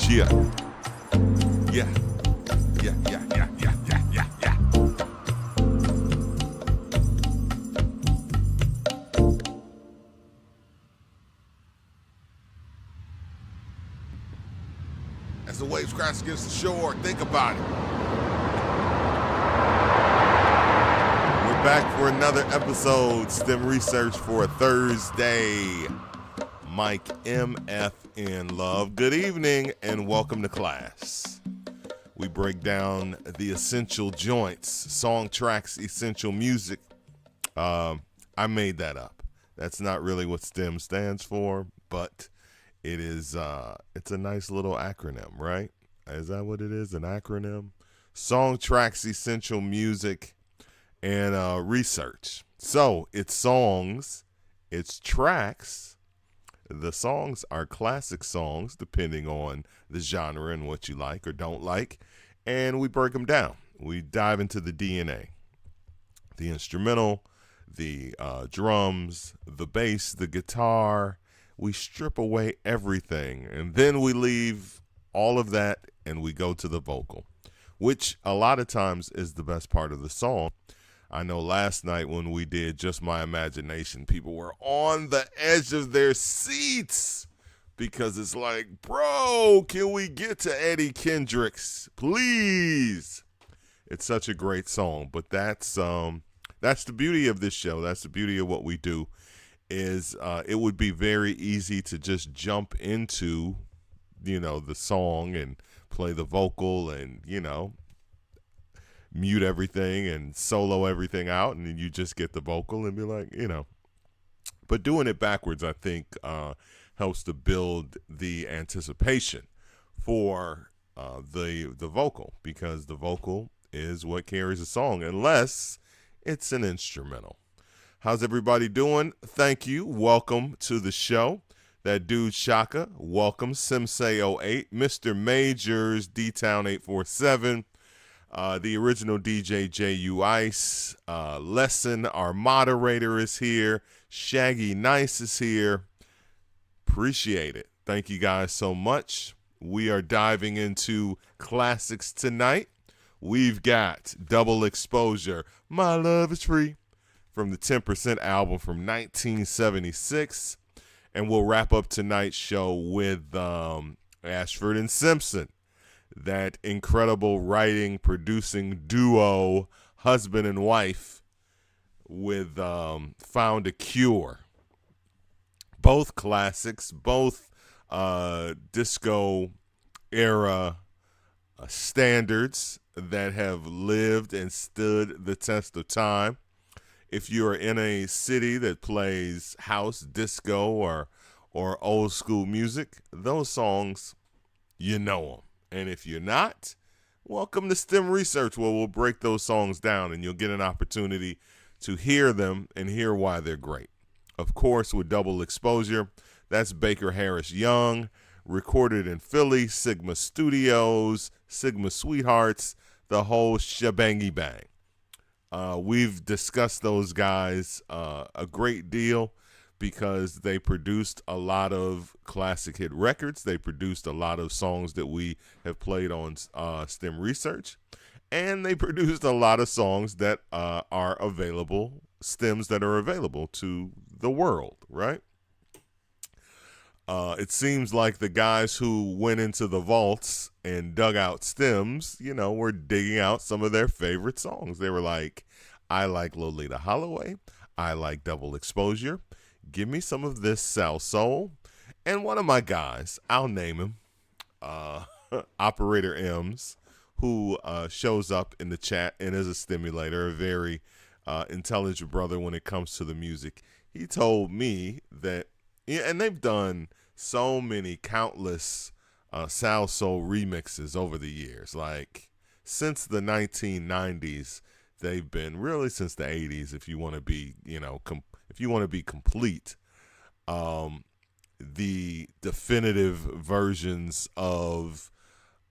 Yeah. Yeah. Yeah, yeah, yeah, yeah, yeah, yeah, yeah. As the waves crash against the shore, think about it. We're back for another episode, STEM Research for a Thursday. Mike MFN Love. Good evening and welcome to class. We break down the essential joints, song tracks, essential music. I made that up. That's not really what STEM stands for, but it is. It's a nice little acronym, right? Is that what it is? An acronym? Song tracks, essential music, and research. So it's songs, it's tracks. The songs are classic songs, depending on the genre and what you like or don't like. And we break them down. We dive into the DNA, the instrumental, the drums, the bass, the guitar. We strip away everything. And then we leave all of that and we go to the vocal, which a lot of times is the best part of the song. I know last night when we did Just My Imagination, people were on the edge of their seats because it's like, bro, can we get to Eddie Kendricks, please? It's such a great song, but that's the beauty of this show. That's the beauty of what we do is it would be very easy to just jump into, the song and play the vocal and, mute everything and solo everything out, and then you just get the vocal and be like, But doing it backwards, I think, helps to build the anticipation for the vocal, because the vocal is what carries a song, unless it's an instrumental. How's everybody doing? Thank you. Welcome to the show. That dude Shaka, welcome. Simsay08, Mr. Majors, D-Town 847. The original DJ J.U. Ice, Lesson, our moderator, is here. Shaggy Nice is here. Appreciate it. Thank you guys so much. We are diving into classics tonight. We've got Double Exposure, My Love is Free, from the 10% album from 1976. And we'll wrap up tonight's show with Ashford and Simpson. That incredible writing, producing duo, husband and wife, with Found a Cure. Both classics, both disco era standards that have lived and stood the test of time. If you're in a city that plays house, disco, or old school music, those songs, you know them. And if you're not, welcome to STEM Research, where we'll break those songs down and you'll get an opportunity to hear them and hear why they're great. Of course, with Double Exposure, that's Baker Harris Young, recorded in Philly, Sigma Studios, Sigma Sweethearts, the whole shebangy bang. We've discussed those guys a great deal, because they produced a lot of classic hit records. They produced a lot of songs that we have played on STEM Research. And they produced a lot of songs that are available, stems that are available to the world, right? It seems like the guys who went into the vaults and dug out stems, were digging out some of their favorite songs. They were like, I like Lolita Holloway. I like Double Exposure. Give me some of this Sal Soul. And one of my guys, I'll name him, Operator M's, who shows up in the chat and is a stimulator, a very intelligent brother when it comes to the music. He told me that, and they've done so many countless Sal Soul remixes over the years. Like, since the 1990s, they've been, really since the 80s, if you want to be, if you want to be complete, the definitive versions of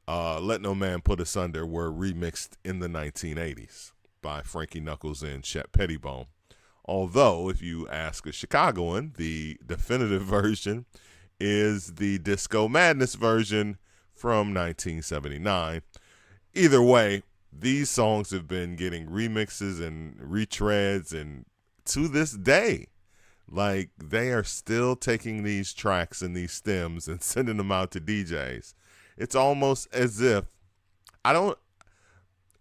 Let No Man Put Us Under were remixed in the 1980s by Frankie Knuckles and Chet Pettibone. Although, if you ask a Chicagoan, the definitive version is the Disco Madness version from 1979. Either way, these songs have been getting remixes and retreads, and to this day, like, they are still taking these tracks and these stems and sending them out to DJs. It's almost as if I don't.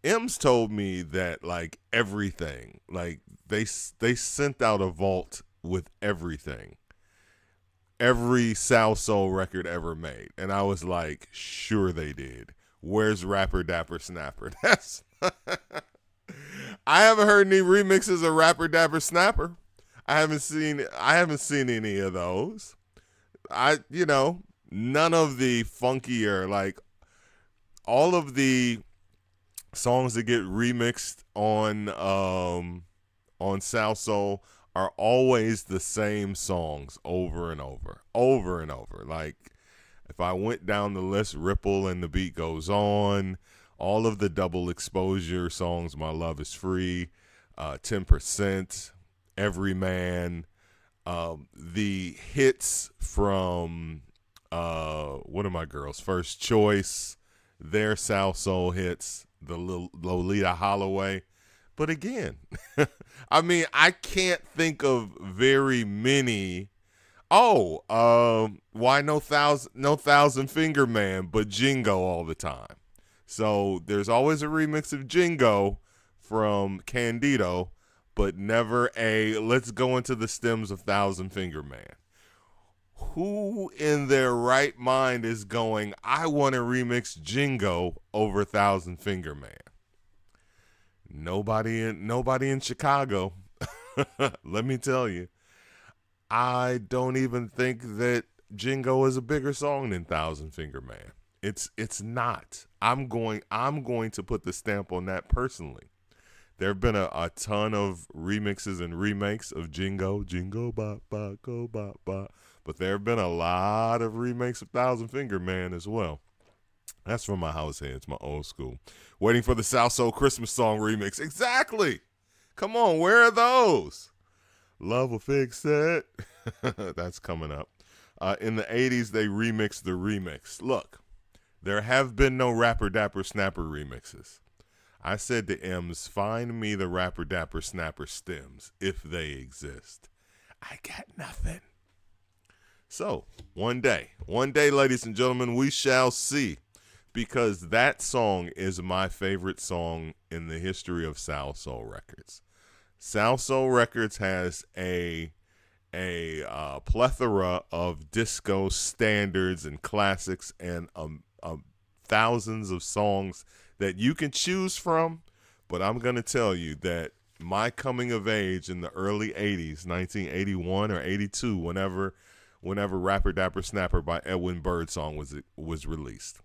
M's told me that, like, everything, like, they sent out a vault with everything, every South Soul record ever made, and I was like, sure they did. Where's Rapper Dapper Snapper? That's I haven't heard any remixes of Rapper Dapper Snapper. I haven't seen any of those. None of the funkier, like, all of the songs that get remixed on South Soul are always the same songs over and over. Like, if I went down the list, Ripple and the Beat Goes On, all of the double exposure songs, My Love Is Free, 10%, Everyman, the hits from what are my girls? First Choice, their South Soul hits, the Lolita Holloway. But again, I mean, I can't think of very many. Why no thousand finger man, but Jingo all the time. So there's always a remix of Jingo from Candido, but never a let's go into the stems of Thousand Finger Man. Who in their right mind is going, I want to remix Jingo over Thousand Finger Man? Nobody in Chicago. Let me tell you. I don't even think that Jingo is a bigger song than Thousand Finger Man. It's not. I'm going to put the stamp on that personally. There have been a ton of remixes and remakes of Jingo ba ba go ba ba, but there have been a lot of remakes of Thousand Finger Man as well. That's from my house heads, my old school. Waiting for the South Soul Christmas song remix. Exactly. Come on, where are those? Love will fix it. That's coming up. In the 80s, they remixed the remix. Look, there have been no Rapper Dapper Snapper remixes. I said to M's, find me the Rapper Dapper Snapper stems, if they exist. I got nothing. So, one day, ladies and gentlemen, we shall see. Because that song is my favorite song in the history of South Soul Records. South Soul Records has a plethora of disco standards and classics and thousands of songs that you can choose from. But I'm going to tell you that my coming of age in the early 80s, 1981 or 82, whenever Rapper Dapper Snapper by Edwin Birdsong was released.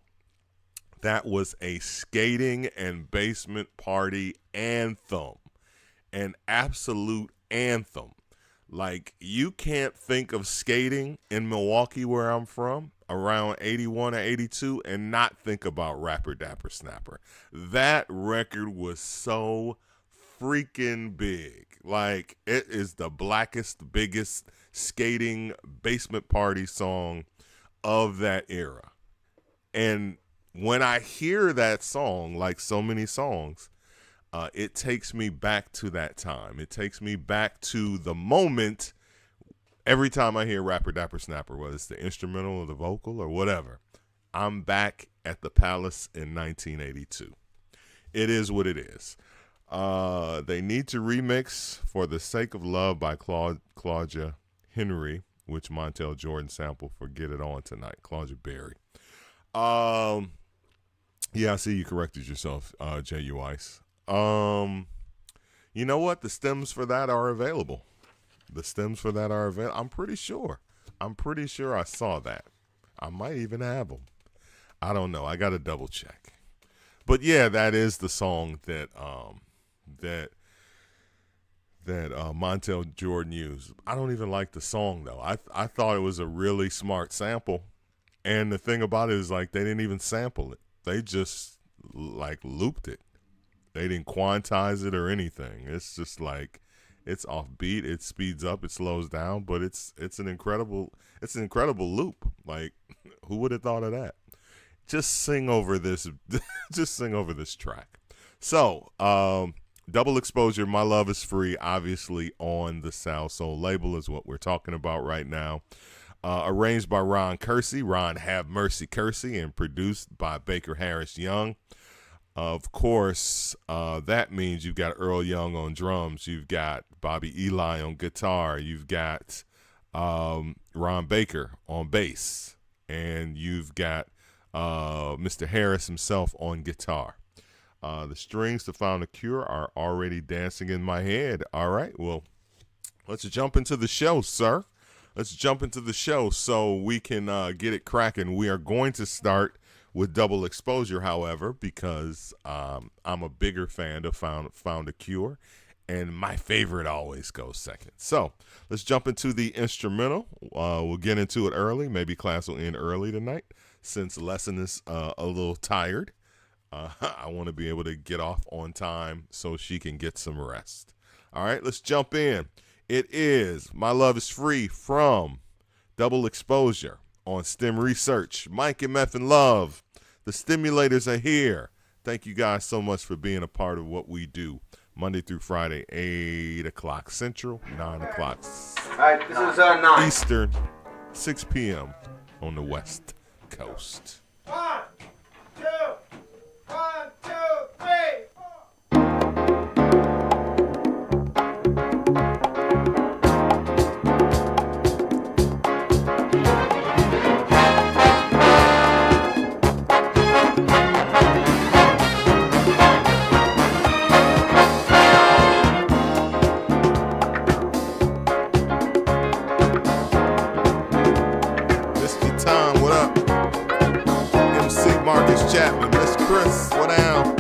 That was a skating and basement party anthem, an absolute anthem. Like, you can't think of skating in Milwaukee, where I'm from, around 81 or 82, and not think about Rapper Dapper Snapper. That record was so freaking big. Like, it is the blackest, biggest skating basement party song of that era. And when I hear that song, like so many songs, it takes me back to that time. It takes me back to the moment. Every time I hear Rapper Dapper Snapper, whether it's the instrumental or the vocal or whatever, I'm back at the Palace in 1982. It is what it is. They need to remix For the Sake of Love by Claudia Henry, which Montel Jordan sampled for Get It On Tonight. Claudia Berry. Yeah, I see you corrected yourself, J.U. Ice. You know what? The stems for that are available. I'm pretty sure I saw that. I might even have them. I don't know. I got to double check. But yeah, that is the song that Montel Jordan used. I don't even like the song though. I thought it was a really smart sample. And the thing about it is, like, they didn't even sample it. They just, like, looped it. They didn't quantize it or anything. It's just like, it's offbeat. It speeds up. It slows down. But it's an incredible loop. Like, who would have thought of that? just sing over this. Just sing over this track. So, Double Exposure, My Love Is Free, obviously on the Soul Soul label is what we're talking about right now. Arranged by Ron Kersey, Ron Have Mercy Kersey, and produced by Baker Harris Young. Of course, that means you've got Earl Young on drums, you've got Bobby Eli on guitar, you've got Ron Baker on bass, and you've got Mr. Harris himself on guitar. The strings to Found a Cure are already dancing in my head. All right, well, let's jump into the show, sir. Let's jump into the show so we can get it cracking. We are going to start with Double Exposure, however, because I'm a bigger fan of Found a Cure, and my favorite always goes second. So let's jump into the instrumental. We'll get into it early. Maybe class will end early tonight since lesson is a little tired. I want to be able to get off on time so she can get some rest. All right, let's jump in. It is My Love Is Free from Double Exposure on STEM Research. Mike and MFN Love. The stimulators are here. Thank you guys so much for being a part of what we do. Monday through Friday, 8 o'clock Central, 9 o'clock All right, this is 9. Eastern, 6 p.m. on the West Coast. 1, 2, 1, 2, 3, 4. Marcus Chapman, Miss Chris, what down?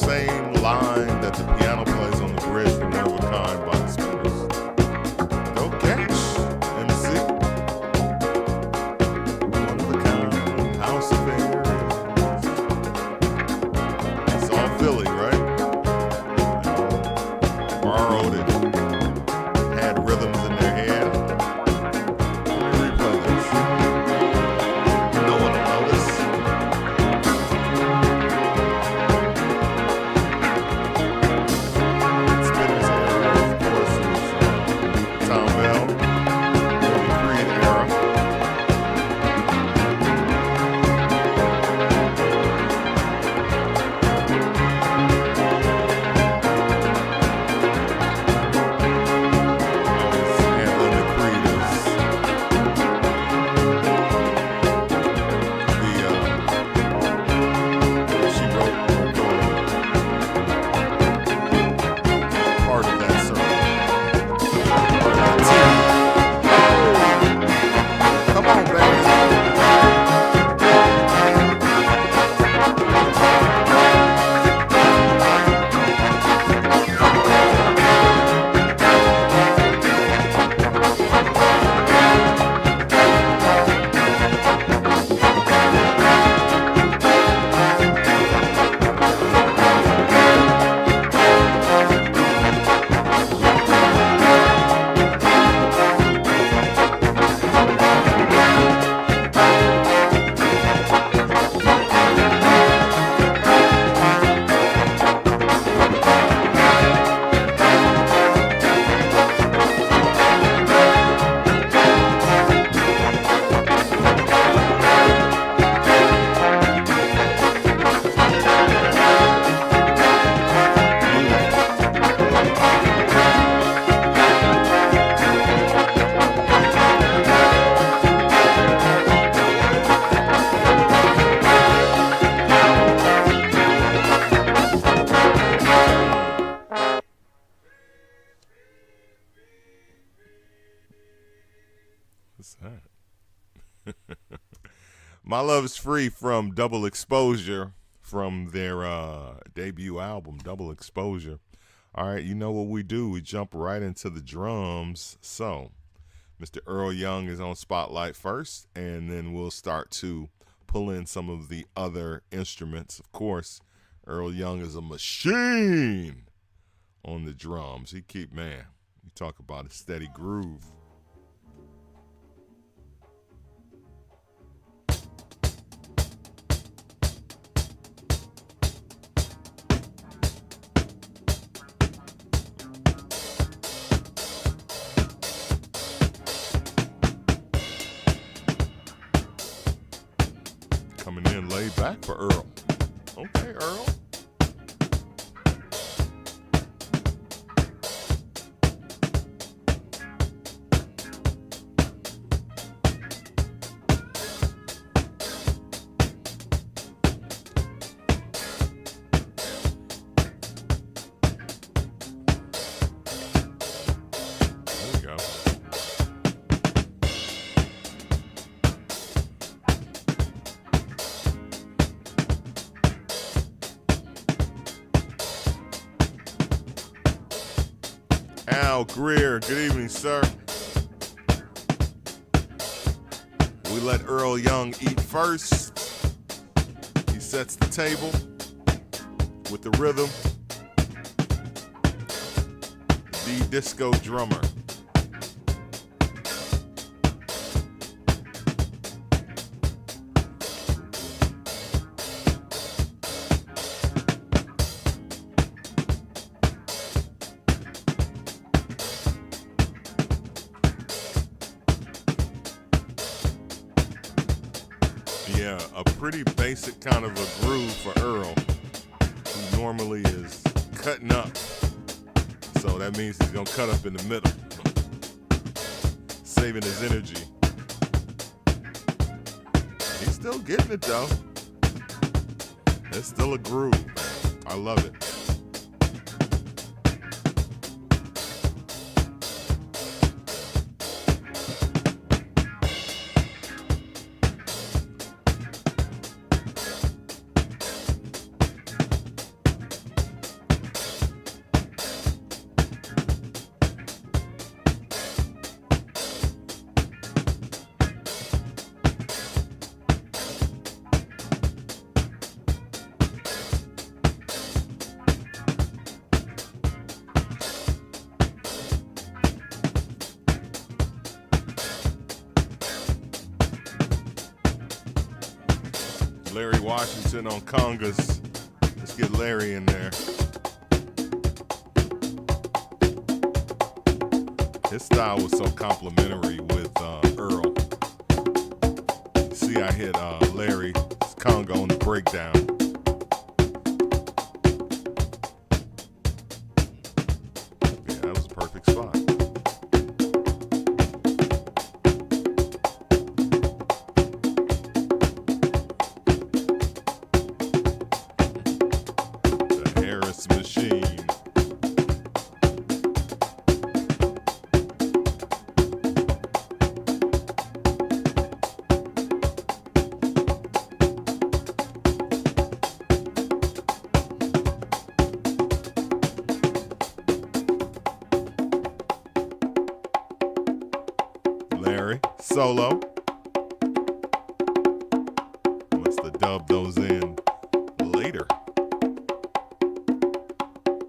same line that the piano plays on the bridge from One of a Kind by the Spinners. Go catch, MC. One of a Kind, House Affair. It's all Philly, right? Borrowed it, had rhythms in their head. Let me replay this. No one will notice. Spinners era, of course, was Tom Bell, early Creed era. Always handling the Creed as she wrote part of that circle. Come on, baby. What's that? My Love is Free from Double Exposure, from their debut album, Double Exposure. All right, you know what we do? We jump right into the drums. So, Mr. Earl Young is on Spotlight first, and then we'll start to pull in some of the other instruments. Of course, Earl Young is a machine on the drums. You talk about a steady groove. Coming in laid back for Earl. Okay, Earl. There we go. Al Greer, good evening, sir. We let Earl Young eat first. He sets the table with the rhythm. The disco drummer. Yeah, a pretty basic kind of a groove for Earl, who normally is cutting up. So that means he's going to cut up in the middle, saving his energy. He's still getting it, though. It's still a groove. I love it. Washington on congas. Let's get Larry in there. His style was so complimentary with Earl. See, I hit Larry's conga on the breakdown. Yeah, that was a perfect spot. The Harris machine. Solo. Must have dubbed those in later.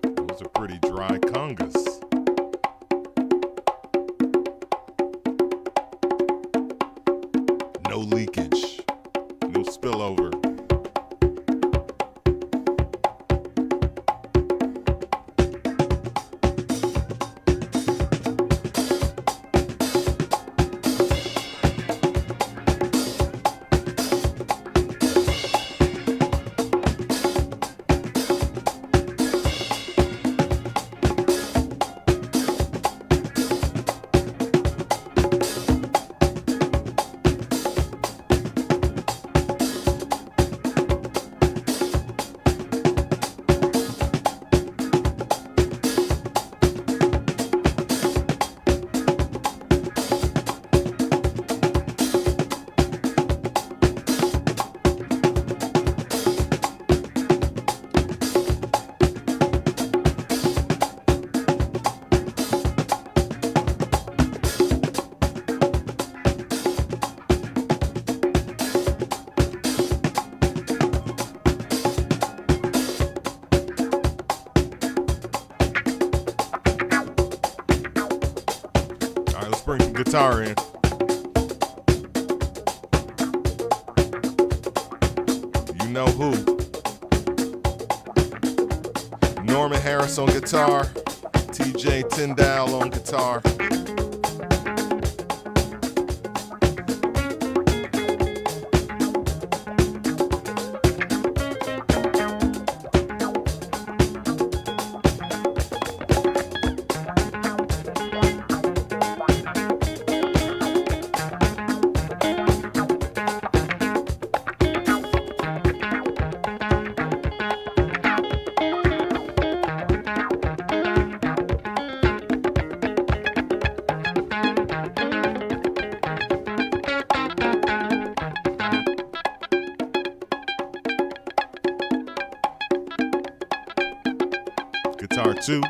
Those are pretty dry congas. No leakage. No spillover. Bring some guitar in. You know who? Norman Harris on guitar, TJ Tyndall on guitar. Guitar 2.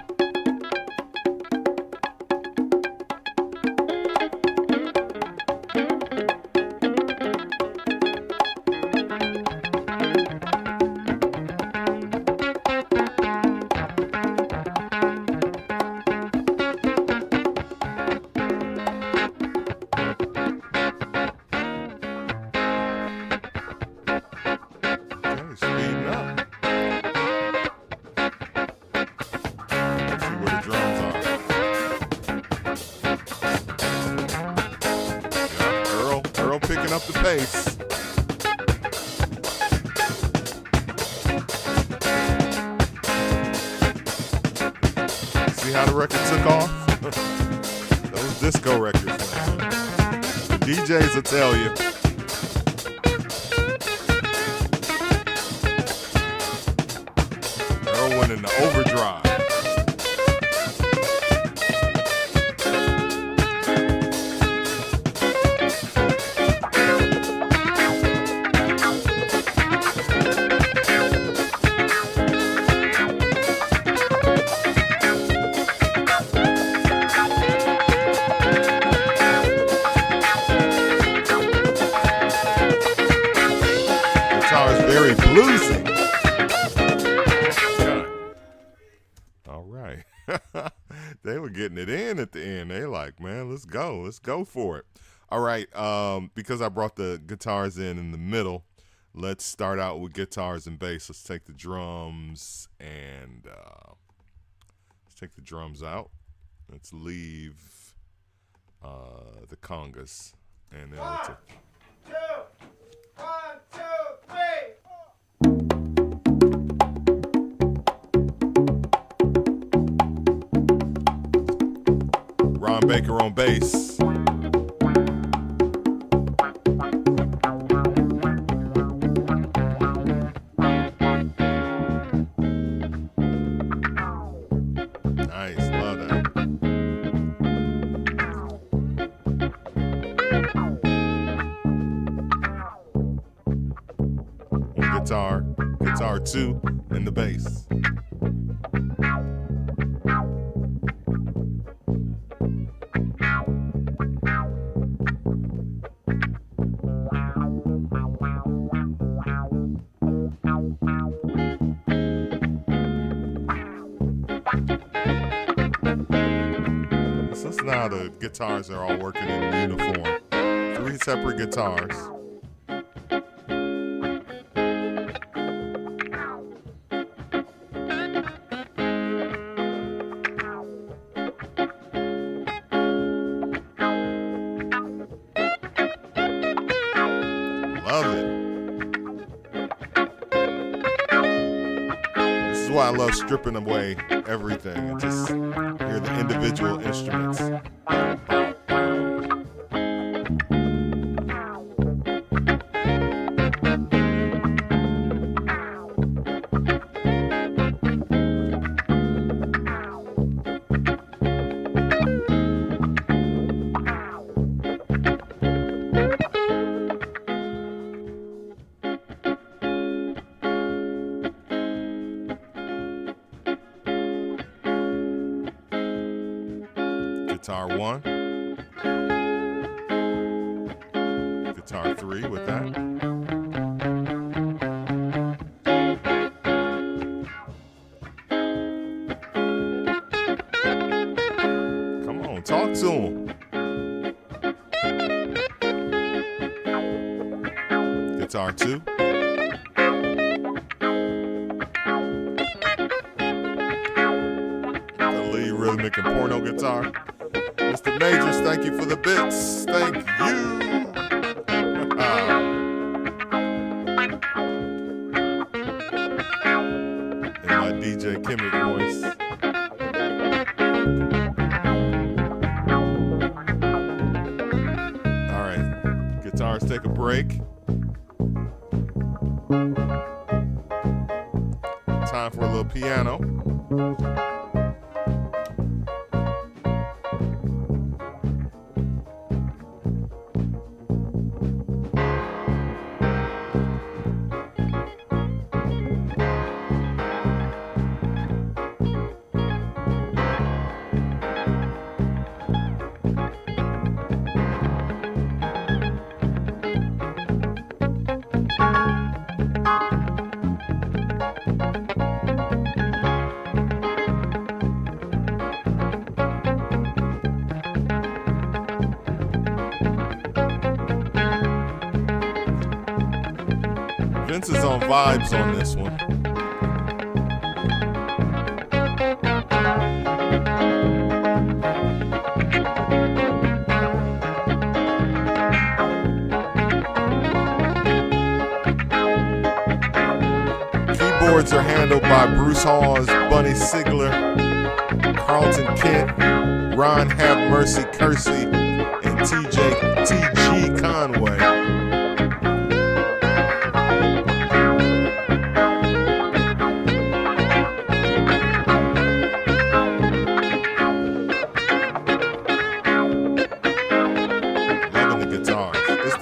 Okay, speeding up. Picking up the pace. See how the record took off? Those disco records, man. The DJs will tell you. Earl went into overdrive. Very bluesy. All right. They were getting it in at the end. They like, man, let's go for it. All right. Because I brought the guitars in the middle, let's start out with guitars and bass. Let's take the drums and let's take the drums out. Let's leave the congas, and then we'll take. 1, 2, 1, 2, 3, 4. Ron Baker on bass. Nice, love that. On guitar 2, and the bass. So now the guitars are all working in uniform. 3 separate guitars. Love it. This is why I love stripping away everything and just hear the individual instruments. Guitar 1, guitar 3 with that. Come on, talk to him. Guitar 2. The lead rhythmic and porno guitar. Mr. Majors, thank you for the bits. Thank you. In my DJ Kimmett voice. All right, guitars take a break. Time for a little piano. Vince is on vibes on this one. Keyboards are handled by Bruce Hawes, Bunny Sigler, Carlton Kent, Ron Have Mercy Kersey, and T.G. Conway.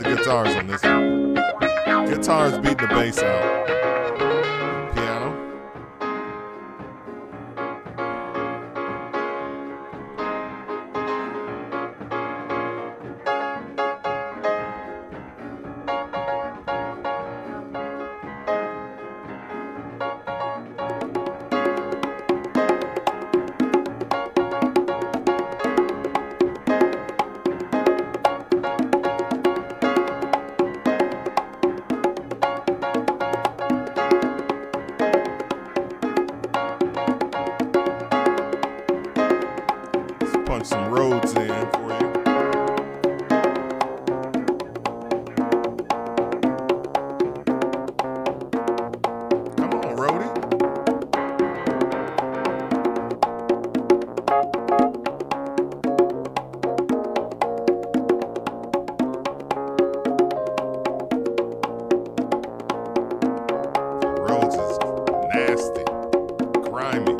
Guitars on this one. Guitars beating the bass out. Piano. punch some Rhodes in for you. Come on, Rhodey. Rhodes is nasty, grimy.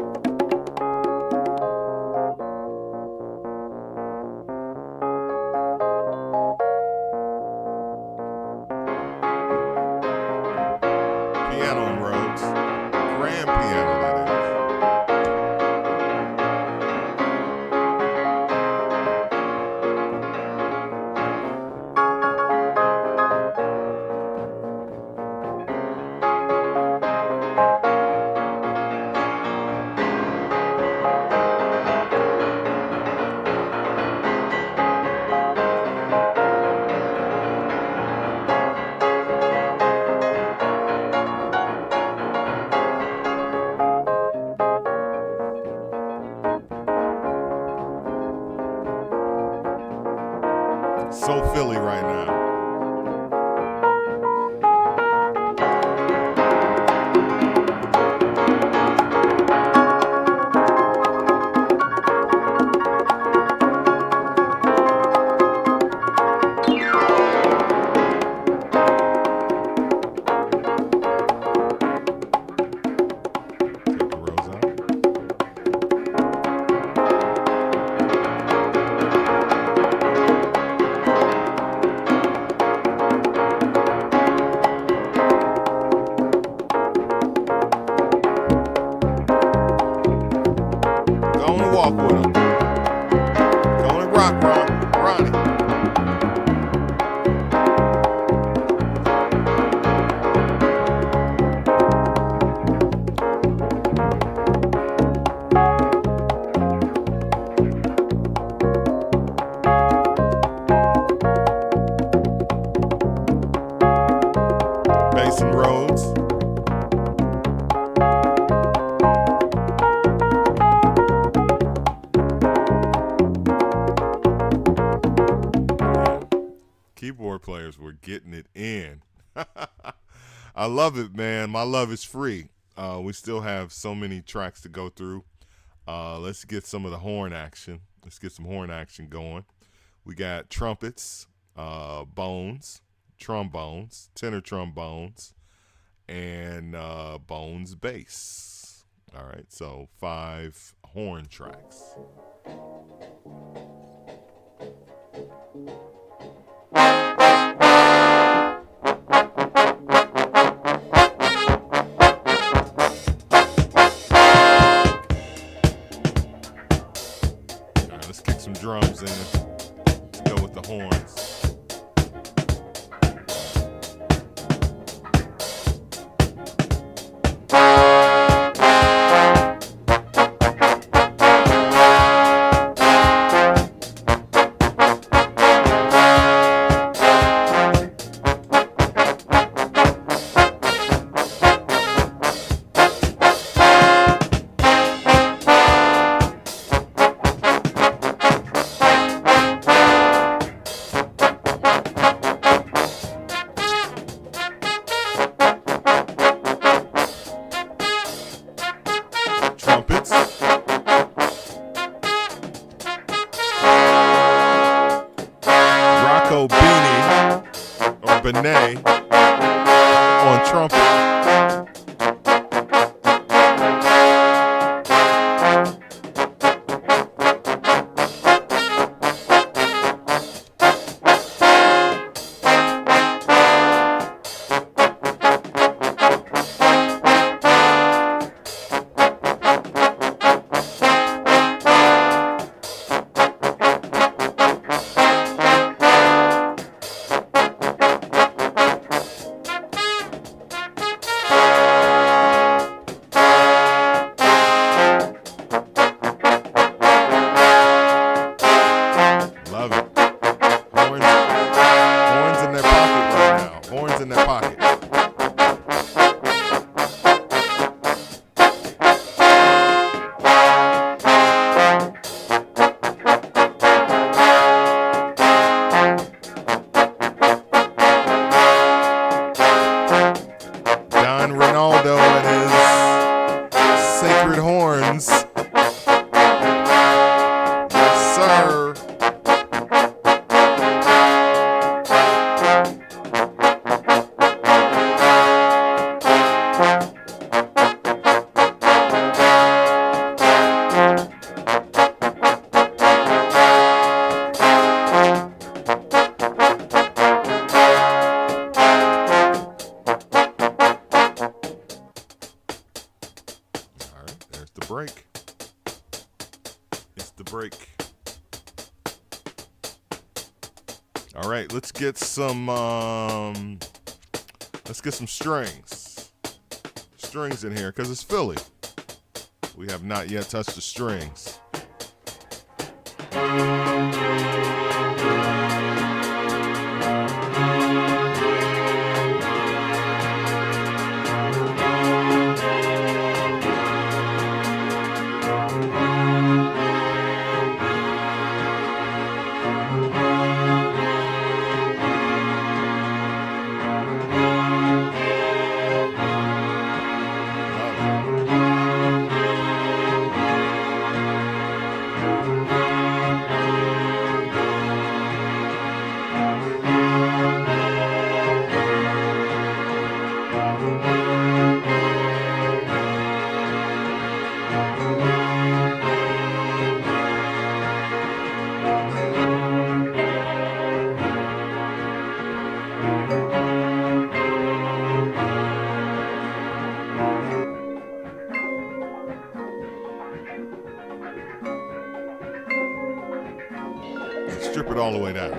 Piano and Rhodes. Grand piano, that is. So Philly right now. Take the Rhodes out. Go on and walk with him. Go on and rock, Ronnie. Bass and Rhodes. Keyboard players were getting it in. I love it, man. My love is free. We still have so many tracks to go through. Let's get some of the horn action. Let's get some horn action going. We got trumpets, bones, trombones, tenor trombones, and bones bass. All right, so 5 horn tracks. All right, let's kick some drums in to go with the horns. Trumpets. Rocco Beanie or Benet on trumpet. the break. All right, let's get some strings in here because it's Philly. We have not yet touched the strings. Strip it all the way down.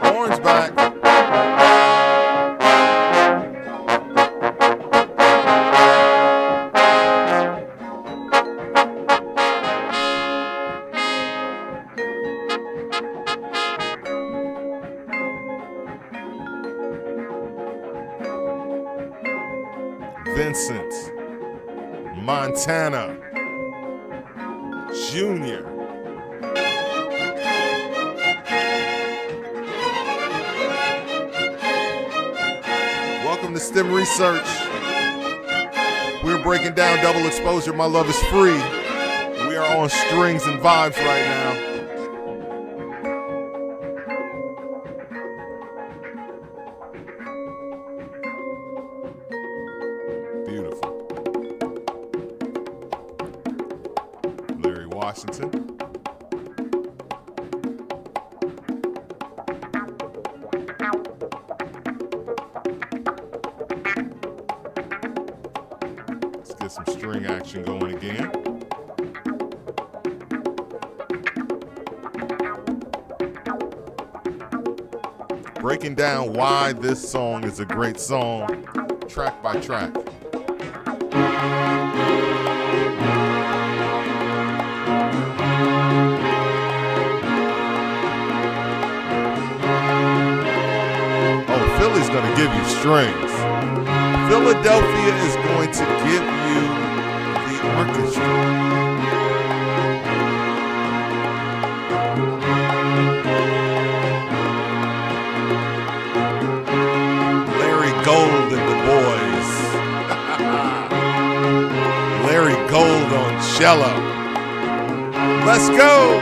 Horns back. Vincent, Montana, Junior. Welcome to S.T.E.M Research. We're breaking down double exposure. My love is free. We are on strings and vibes right now. Beautiful. Larry Washington. Let's get some string action going again. Breaking down why this song is a great song, track by track. Oh, Philly's going to give you strings. Philadelphia is going to give you the orchestra. Gold and the boys. Larry Gold on cello. Let's go.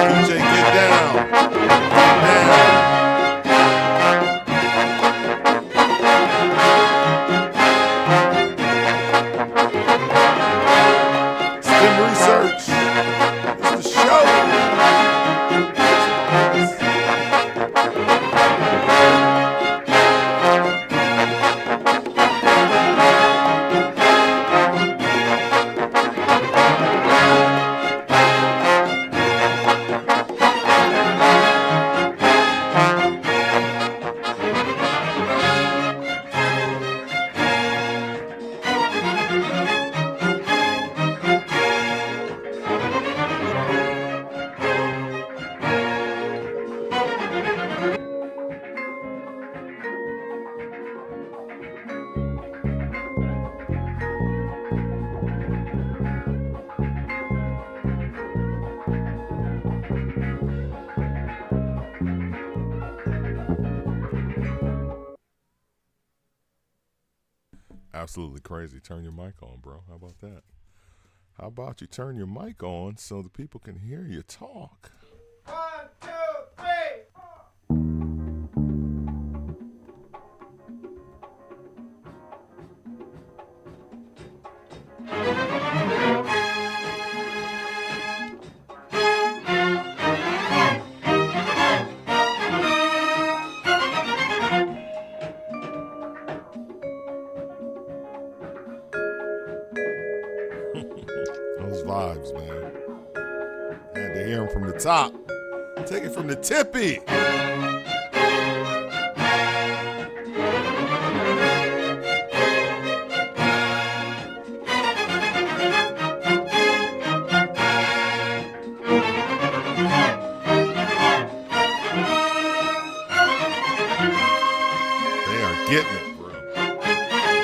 DJ, get down. Get down. Research. It's the show. Absolutely crazy. Turn your mic on, bro. How about that? How about you turn your mic on so the people can hear you talk? 1, 2, 3, 4. hear them from the top. Take it from the tippy. They are getting it, bro.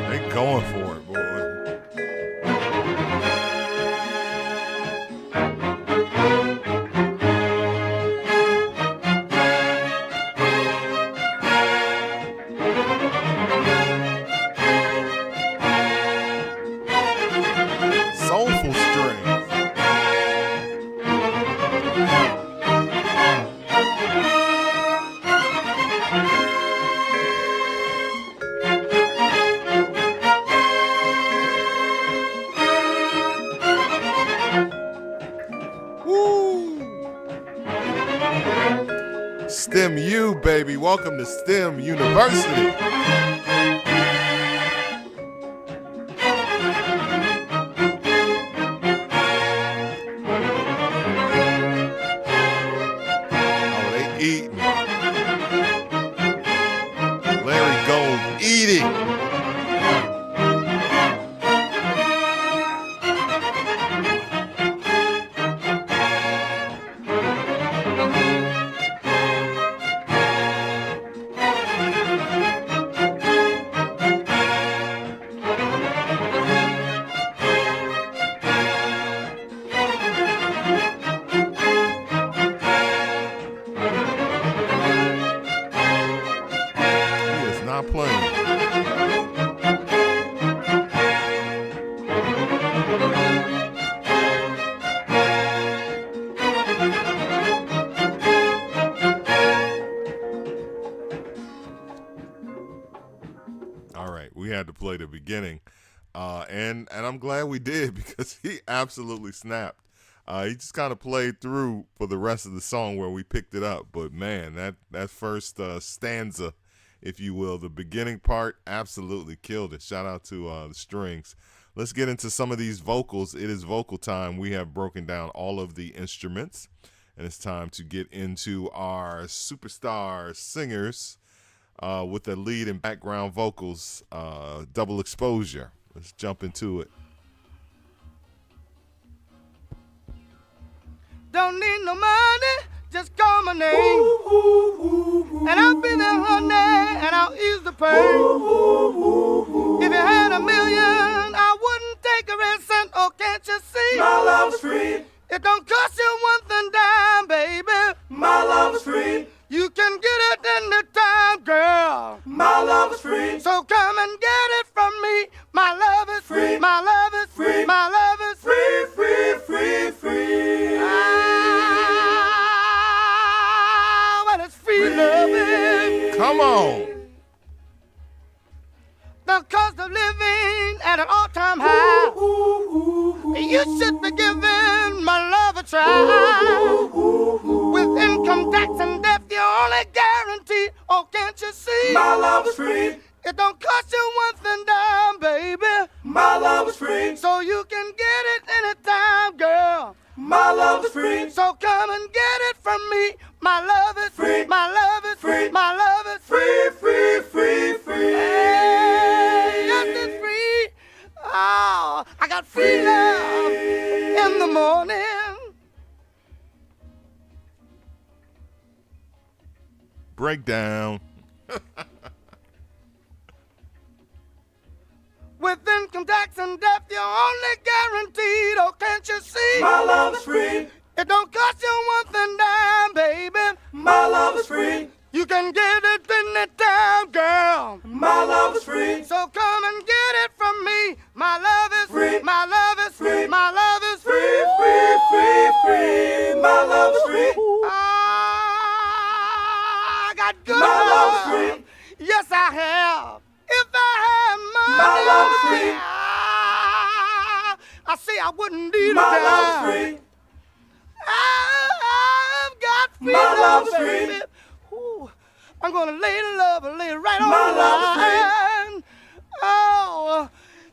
They going for it, boy. Soulful strings. Woo! STEM U, baby. Welcome to STEM University. Oh, they eating. Larry Gold eating. He is not playing. All right, we had to play the beginning, and I'm glad we did because he absolutely snapped. He just kind of played through for the rest of the song where we picked it up, but man, that first stanza, if you will, the beginning part, absolutely killed it. Shout out to the strings. Let's get into some of these vocals. It is vocal time. We have broken down all of the instruments, and it's time to get into our superstar singers with the lead and background vocals, double exposure. Let's jump into it. Don't need no money, just call my name. And I'll be there, honey, and I'll ease the pain. If you had $1 million, I wouldn't take a red cent. Oh, can't you see? My love is free. It don't cost you one thing, dime, baby. My love is free. You can get it any time, girl. My love is free. So come and get it from me. My love is free. My love is free. My love is Free, free, free, free. Ah, well, it's free loving. Come on. The cost of living at an all-time high. You should be giving my love a try. With income tax and death, you only guarantee. Oh, can't you see? My love is free. It don't cost you one thing, dime, baby. My love is free. So you can get it anytime, girl. My love is free. So come and get it from me. My love is Free. My love is Free. My love is Free, free, free, free. Hey, yes, it's free. Oh, I got free love in the morning. Breakdown. With income tax and death, you're only guaranteed. Oh, can't you see? My love is free. It don't cost you one thing, dime, baby. My love is free. You can get it anytime, girl. My love is free. So come and get it from me. My love is Free. My love is Free. My love is Free, free, free, free. My love is free. I got good My love is love. free. Yes, I have. If I had money, My love is free. I say I wouldn't need My a love is dime. free. I've got free My love love, is free. baby. Ooh, I'm gonna lay the love and lay it right on My the love is free. line.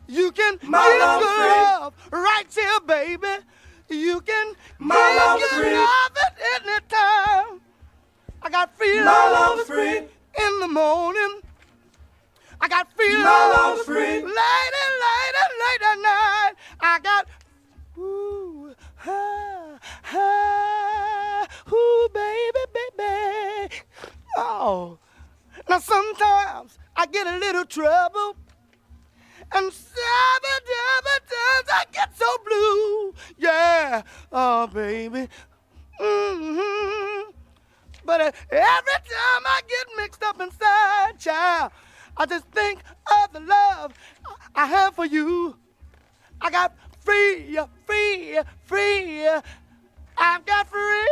You can My get love's good free. love right here, baby. You can My get love's good free. love at any time. I got free My love love's free. in the morning. I got free My love love's free. late at night. I got ooh, ooh, baby. Oh, now sometimes I get a little trouble, and times I get so blue. Yeah, oh baby. But every time I get mixed up inside, child, I just think of the love I have for you. I got free. I've got free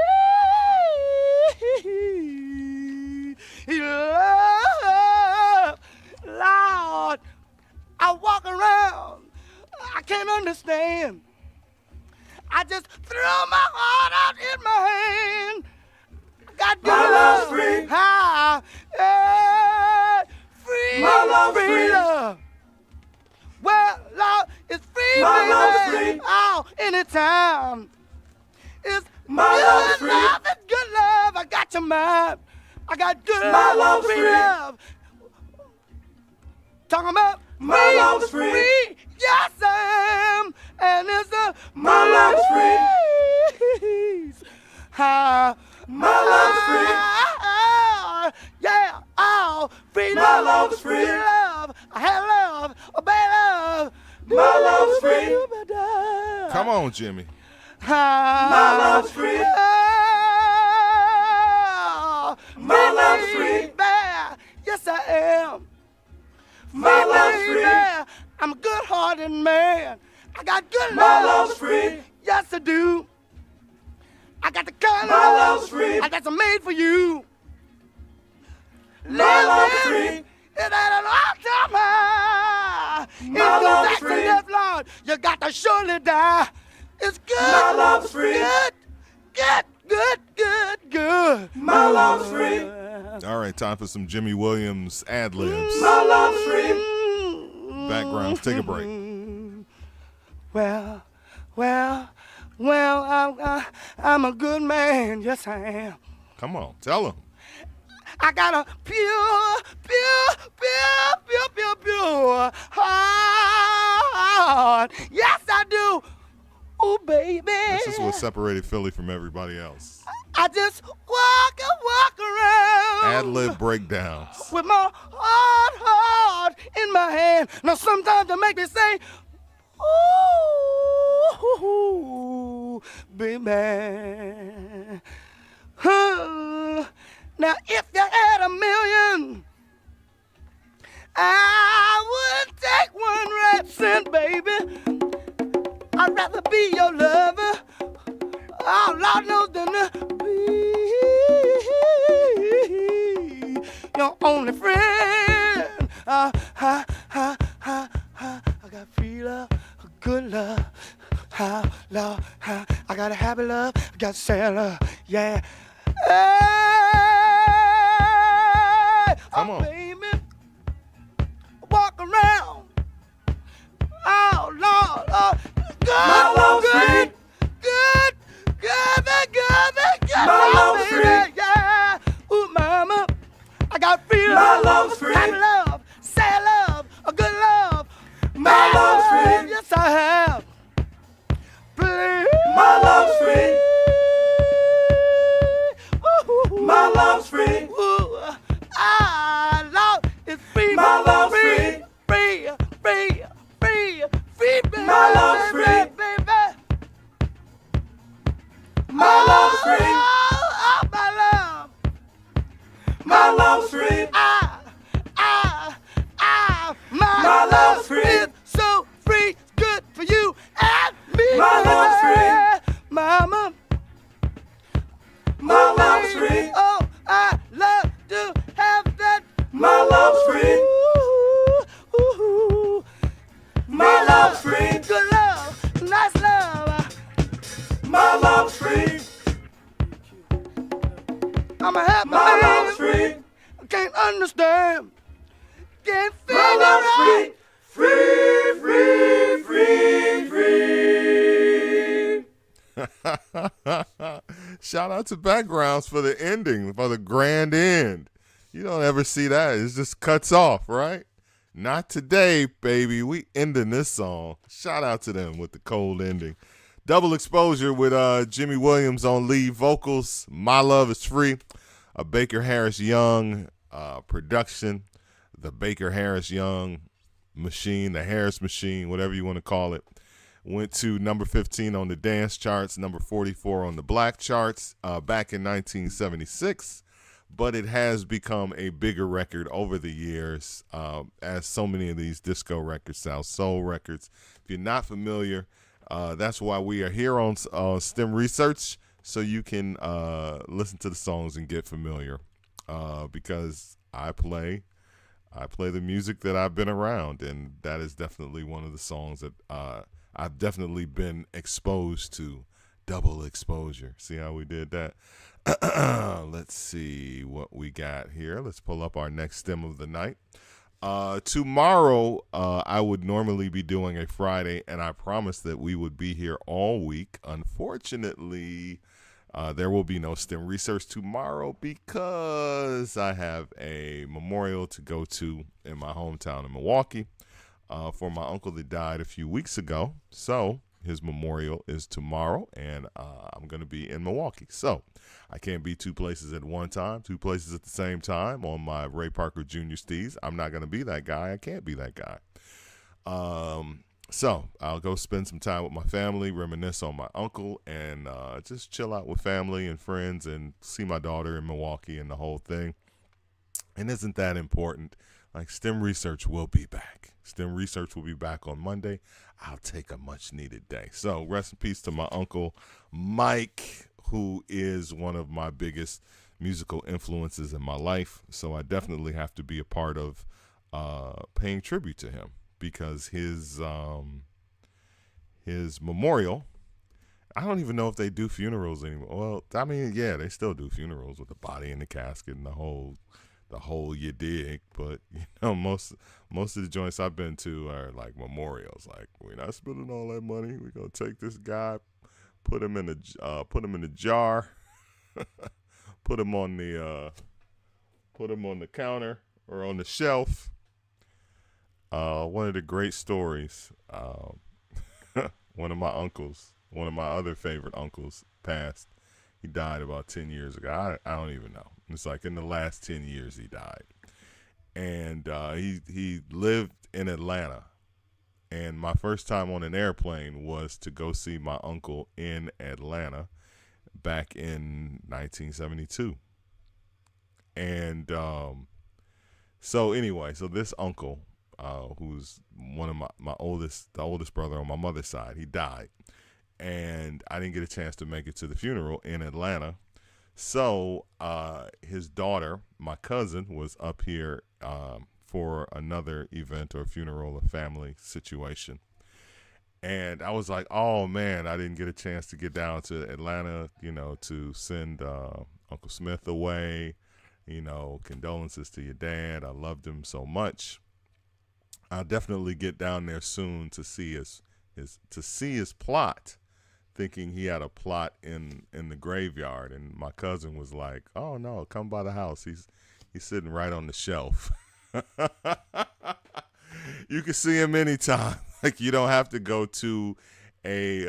love. Lord, I walk around, I can't understand. I just throw my heart out in my hand. I got good My love's love. free. Free. My love's free. Love. Well, love is free, My baby. love's free. Oh, anytime. It's My good love's free. love. It's good love. I got your mind. I got good My love. love's Free free. love. Talking about My free, love's free. Yes, I am. And it's a My love's free. My love's free. Yeah, oh, free My love. love's free. Free love. I have love. Obey love. My love's free. Come on, Jimmy. My love's free. My love's free. Yes, I am. My love's free. I'm a good-hearted man. I got good My love. love's free. Yes, I do. I got the kind of My love love's free. that's made for you. My love's Living free. it at an all-time high. My love's It's free. left, Lord. You got to surely die. It's good. My love's free. Good. My love's free. All right, time for some Jimmy Williams ad-libs. My love's free. Backgrounds, take a break. Well, I'm a good man. Yes, I am. Come on, tell him. I got a pure heart. Yes, I do. Oh, baby. This is what separated Philly from everybody else. I just walk around. Ad-lib breakdowns. With my heart in my hand. Now, sometimes they make me say, ooh, baby. Now, if you had $1 million, I would take 1 red cent, baby. I'd rather be your lover. Oh, Lord knows than to be your only friend. I got free love, good love. Lord, I got a happy love, I got sad love, yeah. Hey, Come on. baby, walk around. Oh, Lord, My love's free. good, My love's baby, free. yeah. Ooh, mama, I got free My love, love's free. happy love, sad love, a good love. My love's free. Yes, I have. Please. My love's free. Ooh. My love's free. Ooh, love is free. My love's free. Free, baby. My love's free. Baby. My love's free. Oh, my love. My love's free. My love's free. is so free, good for you and me. My love's free. Mama. My love's free. Oh, I love to have that. My love's free. Ooh. My love's free. Good love, nice love. My love's free. I'm a happy My love's man. free. I can't understand. Can't figure My love's out. free. Free. Shout out to Backgrounds for the ending, for the grand end. You don't ever see that. It just cuts off, right? Not today, baby. We ending this song. Shout out to them with the cold ending. Double Exposure with Jimmy Williams on lead vocals. My Love is Free. A Baker Harris Young production. The Baker Harris Young machine, the Harris machine, whatever you want to call it. Went to number 15 on the dance charts, number 44 on the black charts back in 1976. But it has become a bigger record over the years, as so many of these disco records sound, soul records. If you're not familiar, that's why we are here on S.T.E.M Research, so you can listen to the songs and get familiar. Because I play the music that I've been around, and that is definitely one of the songs that I've definitely been exposed to. Double exposure. See how we did that? Let's see what we got here. Let's pull up our next stem of the night. Tomorrow, I would normally be doing a Friday, and I promised that we would be here all week. Unfortunately, there will be no S.T.E.M Research tomorrow because I have a memorial to go to in my hometown in Milwaukee for my uncle that died a few weeks ago. So his memorial is tomorrow, and I'm going to be in Milwaukee. So I can't be two places at one time, two places at the same time on my Ray Parker Jr. steez. I'm not going to be that guy. I can't be that guy. So I'll go spend some time with my family, reminisce on my uncle, and just chill out with family and friends and see my daughter in Milwaukee and the whole thing. And isn't that important? Like, S.T.E.M Research will be back. S.T.E.M Research will be back on Monday. I'll take a much-needed day. So rest in peace to my uncle, Mike, who is one of my biggest musical influences in my life. So I definitely have to be a part of paying tribute to him, because his memorial, I don't even know if they do funerals anymore. Well, I mean, yeah, they still do funerals with the body in the casket and the whole you dig. But you know, most of the joints I've been to are like memorials. Like, we're not spending all that money. We're gonna take this guy, put him in a jar, put him on the counter or on the shelf. One of the great stories, one of my other favorite uncles passed. He died about 10 years ago. I don't even know. It's like in the last 10 years he died. And he lived in Atlanta. And my first time on an airplane was to go see my uncle in Atlanta back in 1972. And so anyway, so this uncle, who's one of the oldest brother on my mother's side, he died, and I didn't get a chance to make it to the funeral in Atlanta. So his daughter, my cousin, was up here for another event or funeral or family situation, and I was like, oh man, I didn't get a chance to get down to Atlanta, to send Uncle Smith away. Condolences to your dad. I loved him so much. I'll definitely get down there soon to see his plot, thinking he had a plot in the graveyard. And my cousin was like, "Oh no, come by the house. He's sitting right on the shelf. You can see him anytime. Like, you don't have to go to a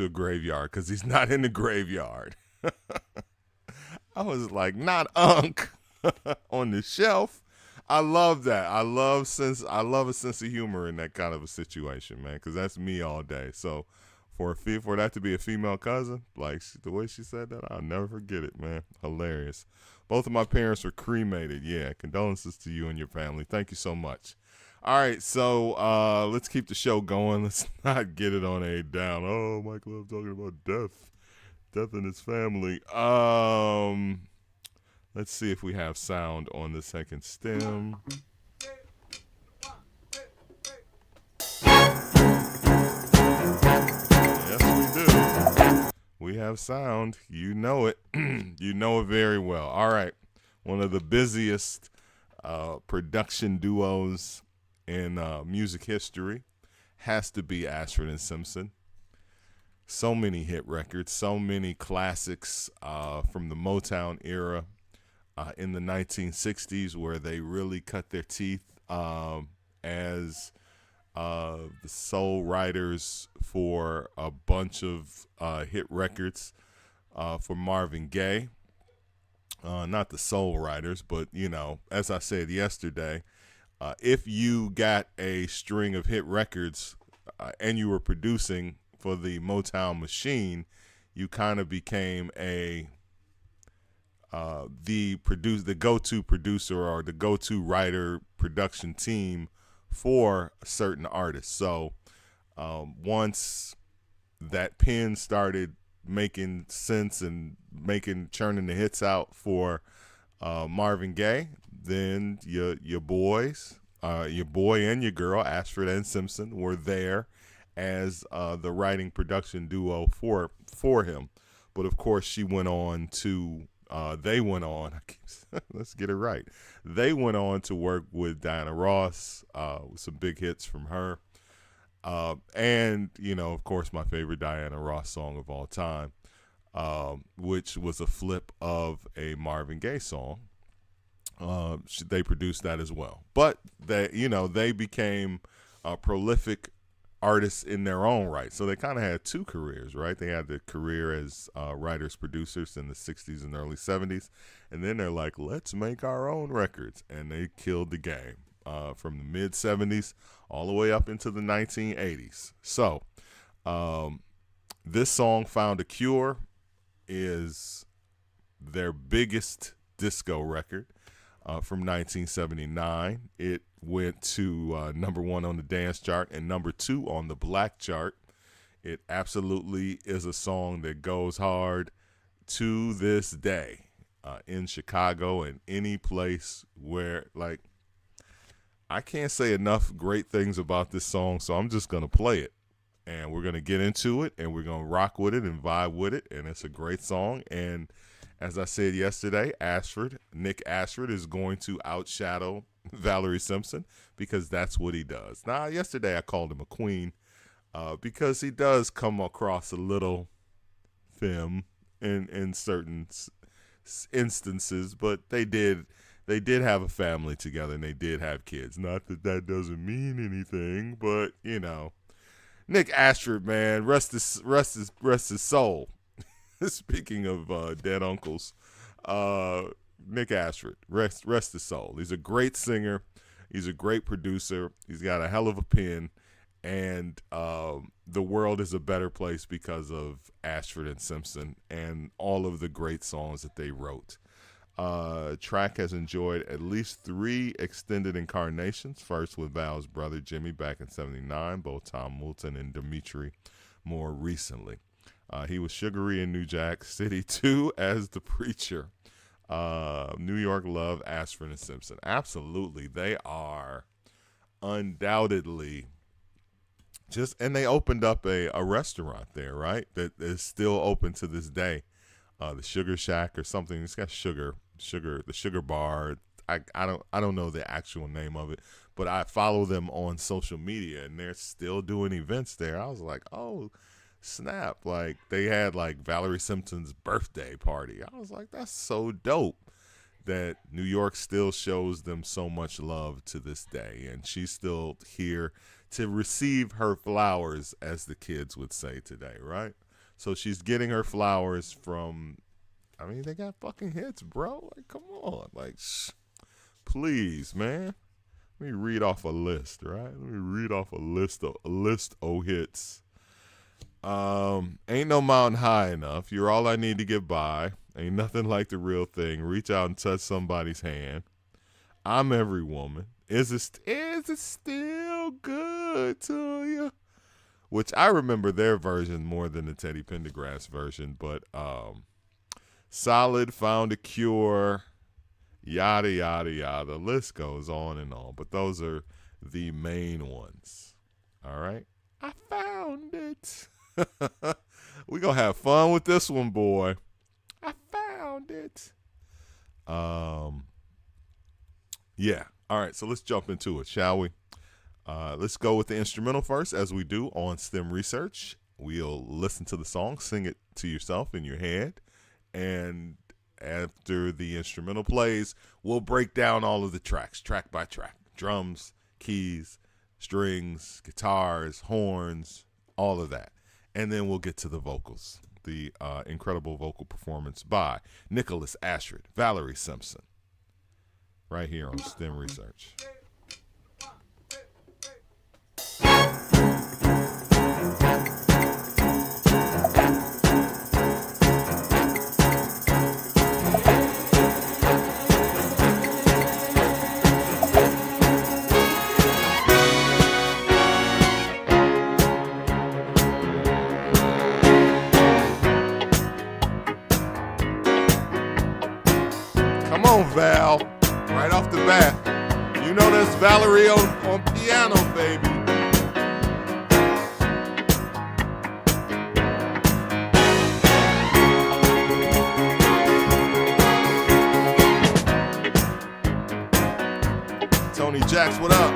graveyard because he's not in the graveyard." I was like, "Not Unc on the shelf." I love that. I love a sense of humor in that kind of a situation, man, because that's me all day. So for that to be a female cousin, like the way she said that, I'll never forget it, man. Hilarious. Both of my parents were cremated. Yeah, condolences to you and your family. Thank you so much. All right, so let's keep the show going. Let's not get it on a down. Oh, Michael, I'm talking about death in his family. Let's see if we have sound on the second stem. Yes, we do. We have sound. You know it. You know it very well. All right. One of the busiest production duos in music history has to be Ashford and Simpson. So many hit records, so many classics from the Motown era in the 1960s, where they really cut their teeth as the soul writers for a bunch of hit records for Marvin Gaye. Not the soul writers, but, you know, as I said yesterday, if you got a string of hit records and you were producing for the Motown machine, you kind of became the go-to producer or the go-to writer production team for a certain artist. So once that pen started making sense and churning the hits out for Marvin Gaye, then your boys, your boy and your girl, Ashford and Simpson, were there as the writing production duo for him. But of course, she went on to they went on. Let's get it right. They went on to work with Diana Ross with some big hits from her, and you know, of course, my favorite Diana Ross song of all time, which was a flip of a Marvin Gaye song. They produced that as well, but they became prolific artists in their own right. So they kind of had two careers, right? They had the career as writers, producers in the 60s and early 70s, and then they're like, let's make our own records, and they killed the game from the mid 70s all the way up into the 1980s. So this song, Found a Cure, is their biggest disco record from 1979. It went to number 1 on the dance chart and number 2 on the black chart. It absolutely is a song that goes hard to this day in Chicago and any place where, like, I can't say enough great things about this song, so I'm just going to play it. And we're going to get into it, and we're going to rock with it and vibe with it, and it's a great song. And as I said yesterday, Nick Ashford is going to outshadow Valerie Simpson because that's what he does. Now, yesterday I called him a queen because he does come across a little femme in certain instances, but they did have a family together and they did have kids. Not that that doesn't mean anything, but you know, Nick Ashford, man, rest his soul. Speaking of dead uncles, Nick Ashford, rest his soul. He's a great singer. He's a great producer. He's got a hell of a pen, and the world is a better place because of Ashford and Simpson and all of the great songs that they wrote. Track has enjoyed at least 3 extended incarnations. First with Val's brother Jimmy back in '79, both Tom Moulton and Dimitri more recently. He was Sugary in New Jack City too as the preacher. New York love Ashford and Simpson. Absolutely. They are undoubtedly and they opened up a restaurant there, right? That is still open to this day. The Sugar Shack or something. It's got the Sugar Bar. I don't know the actual name of it, but I follow them on social media and they're still doing events there. I was like, oh, snap. Like they had like Valerie Simpson's birthday party. I was like, that's so dope that New York still shows them so much love to this day, and she's still here to receive her flowers, as the kids would say today, right? So she's getting her flowers from, I mean, they got fucking hits, bro. Like, come on. Like, please, man. Let me read off a list, right? Let me read off a list of hits. Ain't no mountain high enough. You're all I need to get by. Ain't nothing like the real thing. Reach out and touch somebody's hand. I'm every woman. Is it still good to you? Which I remember their version more than the Teddy Pendergrass version, but Solid, Found a Cure, yada, yada, yada. The list goes on and on, but those are the main ones. All right? I found it. We're going to have fun with this one, boy. I found it. Yeah. All right, so let's jump into it, shall we? Let's go with the instrumental first, as we do on S.T.E.M Research. We'll listen to the song, sing it to yourself in your head, and after the instrumental plays, we'll break down all of the tracks, track by track. Drums, keys, strings, guitars, horns, all of that. And then we'll get to the vocals, the incredible vocal performance by Nicholas Ashford, Valerie Simpson, right here on STEM Research. Val, right off the bat. You know that's Valerie on piano, baby. Tony Jacks, what up?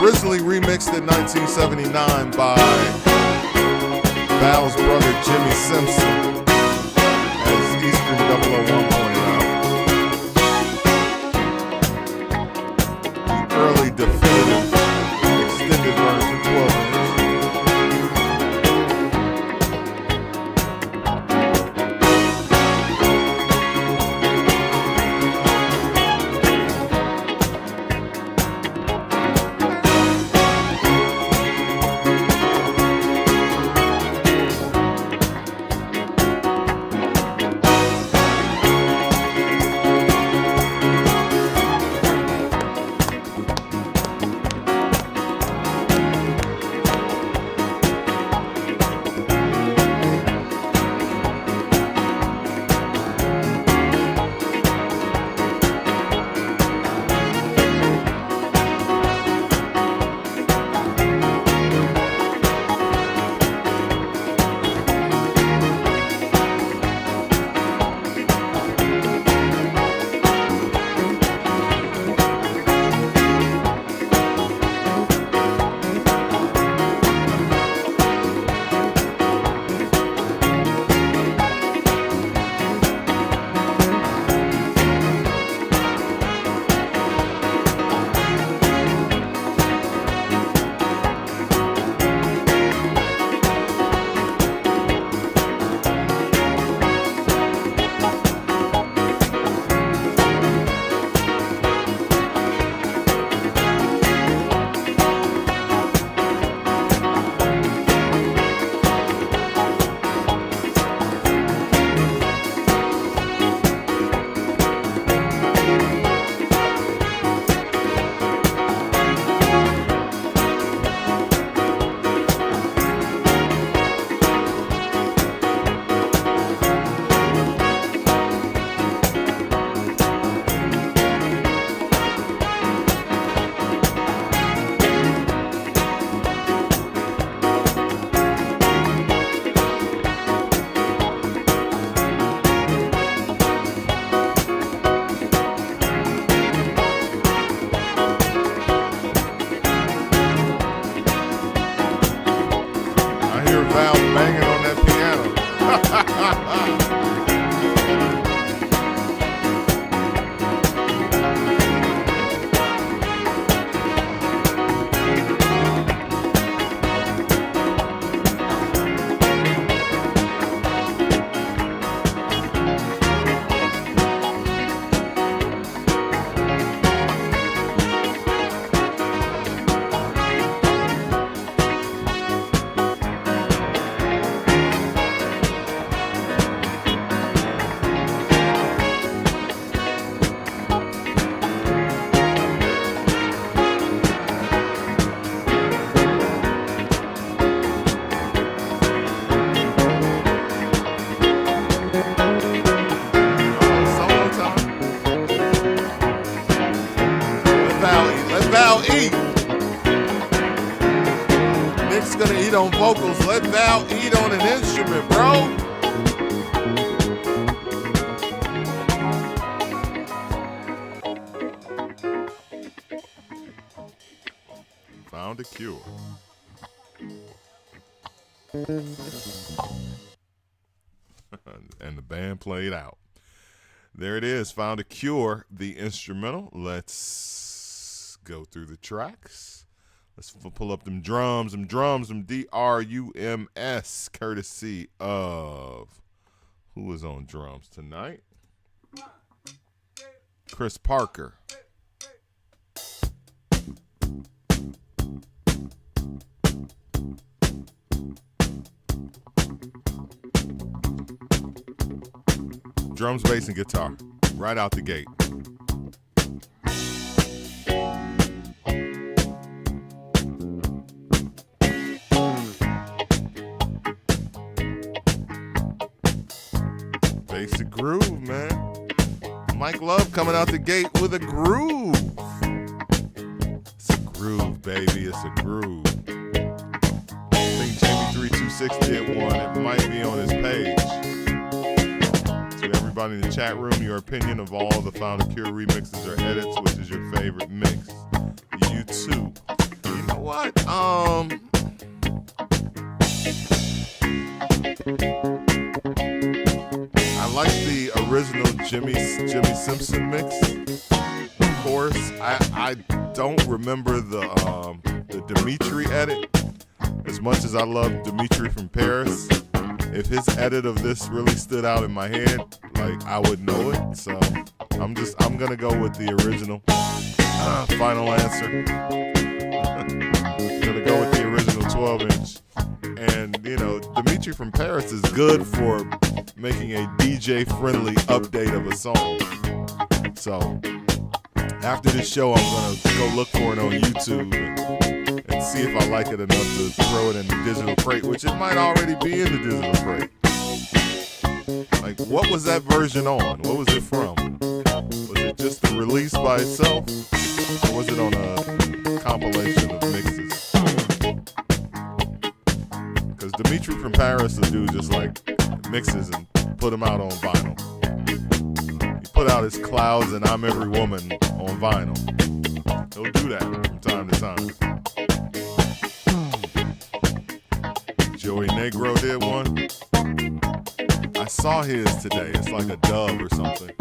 Originally remixed in 1979 by Val's brother Jimmy Simpson, as Eastern 001 pointed out. The early definitive extended version, 12-inch. banging on that piano. Nick's gonna eat on vocals. Let Val eat on an instrument, bro. Found a cure. And the band played out. There it is. Found a cure, the instrumental. Let's go through the tracks. Let's pull up them drums, them drums, them drums, courtesy of who was on drums tonight? Chris Parker. Drums, bass, and guitar. Right out the gate. Basic groove, man. Mike Love coming out the gate with a groove. It's a groove, baby. It's a groove. I think Jamie3260 did one. It might be on his page. To everybody in the chat room, your opinion of all the Found a Cure remixes or edits, which is your favorite mix? You too. You know what? I like the original Jimmy Simpson mix. Of course, I don't remember the Dimitri edit as much as I love Dimitri from Paris. If his edit of this really stood out in my head, like I would know it. So I'm gonna go with the original. Final answer. Gonna go with the original 12-inch. And you know, Dimitri from Paris is good for making a DJ-friendly update of a song. So after this show, I'm gonna go look for it on YouTube and see if I like it enough to throw it in the digital crate, which it might already be in the digital crate. Like, what was that version on? What was it from? Was it just the release by itself? Or was it on a compilation of mixes? Because Dimitri from Paris will do just like mixes and put them out on vinyl. He put out his Clouds and I'm Every Woman on vinyl. He'll do that from time to time. Joey Negro did one. I saw his today. It's like a dub or something.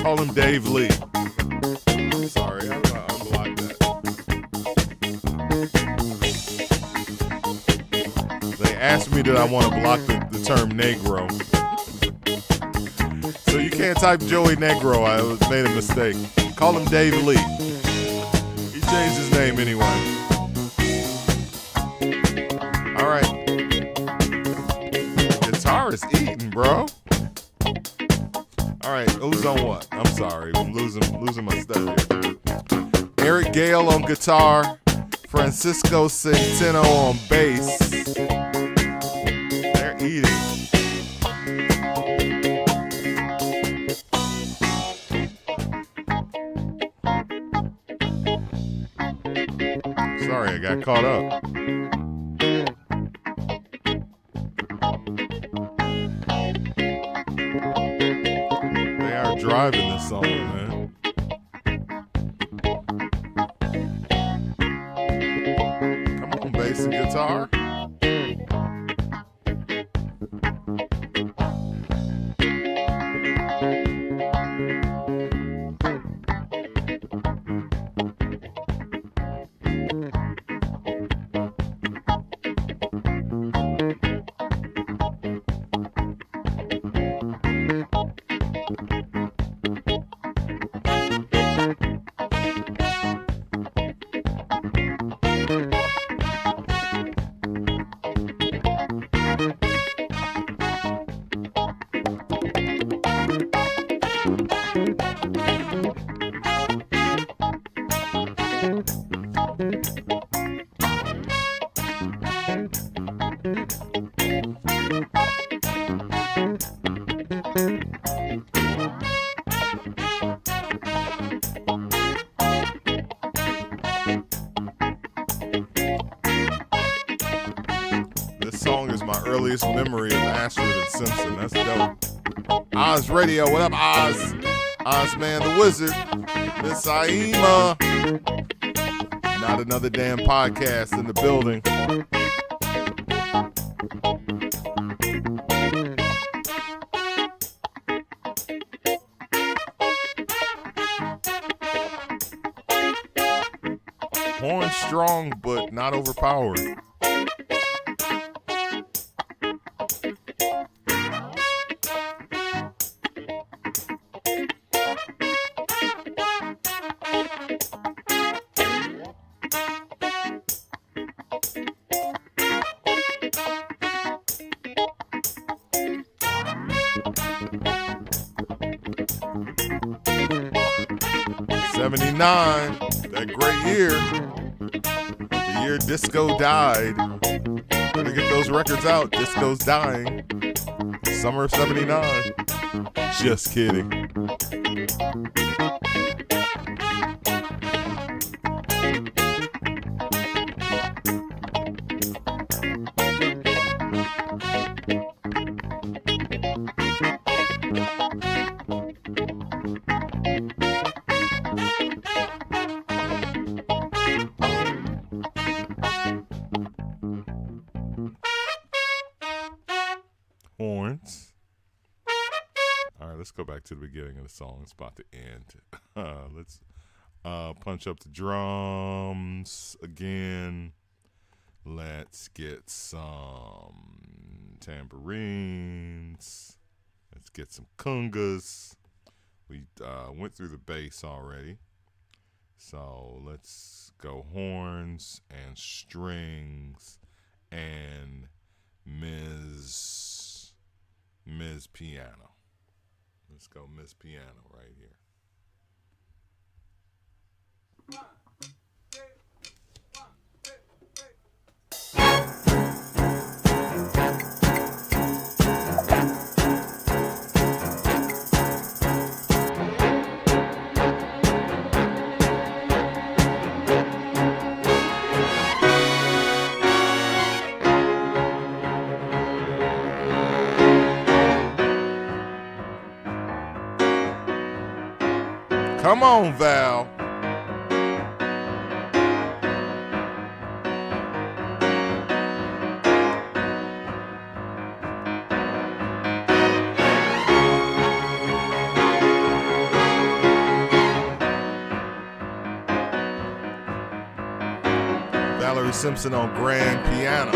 Call him Dave Lee. I'm sorry, I unblocked that. They asked me did I want to block the term Negro. So you can't type Joey Negro. I made a mistake. Call him Dave Lee. He changed his name anyway. All right. Guitar is eating, bro. All right, who's on what? I'm sorry, I'm losing my stuff here. Eric Gale on guitar, Francisco Centeno on bass. They're eating. got caught up. They are driving this song, man. Come on, bass and guitar. This song is my earliest memory of Ashford and Simpson. That's dope. Oz Radio, what up, Oz? Ozman the Wizard. Miss Aima. Not another damn podcast in the building. Horn strong, but not overpowered. '79, that great year, the year disco died. Better get those records out. Disco's dying. Summer of '79. Just kidding. Horns. All right, let's go back to the beginning of the song. It's about to end. Let's punch up the drums again. Let's get some tambourines. Let's get some congas. We went through the bass already. So let's go horns and strings and Ms. Piano. Let's go Ms. Piano right here. Come on, Val. Valerie Simpson on grand piano.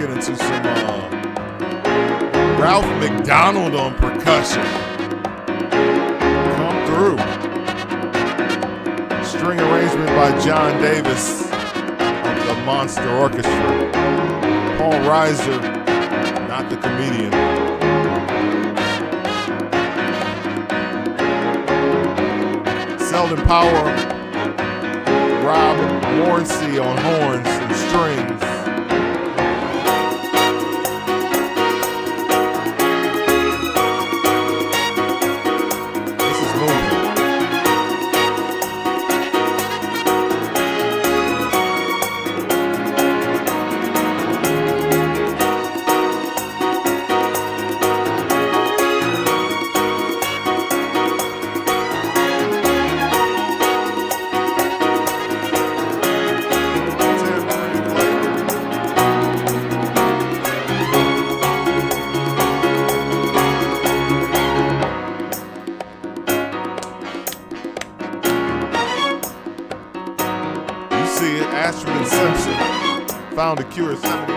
get into some Ralph McDonald on percussion. Come through. String arrangement by John Davis of the Monster Orchestra. Paul Reiser, not the comedian. Selden Power, Rob Morrissey on horns and strings. This is moving. Ashford and Simpson found a cure at 79.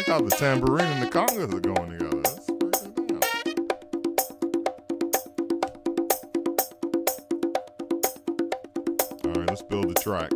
How the tambourine and the congas are going together. That's pretty good. All right, let's build the track.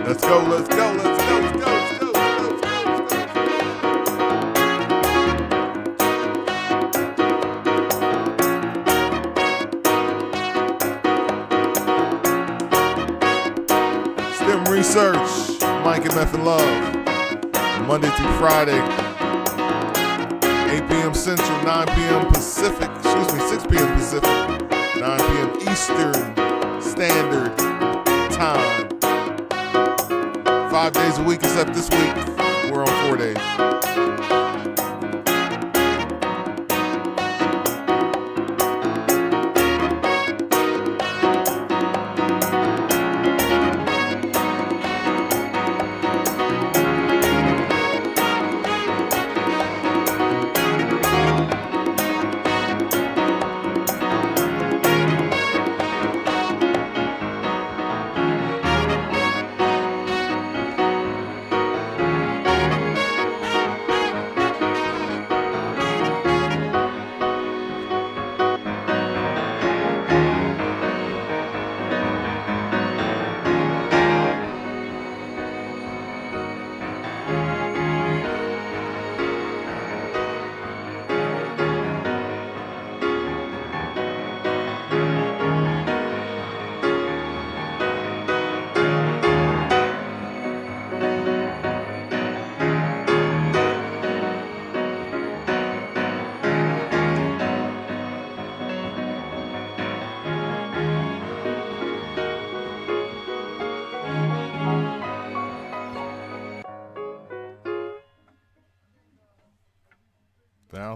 Let's go, let's go, let's go, let's go, let's go, let's go, let's go. STEM Research, Mike MFN Love, Monday through Friday, 8 p.m. Central, 9 p.m. Pacific, 6 p.m. Pacific, 9 p.m. Eastern Standard Time. 5 days a week, except this week, we're on 4 days.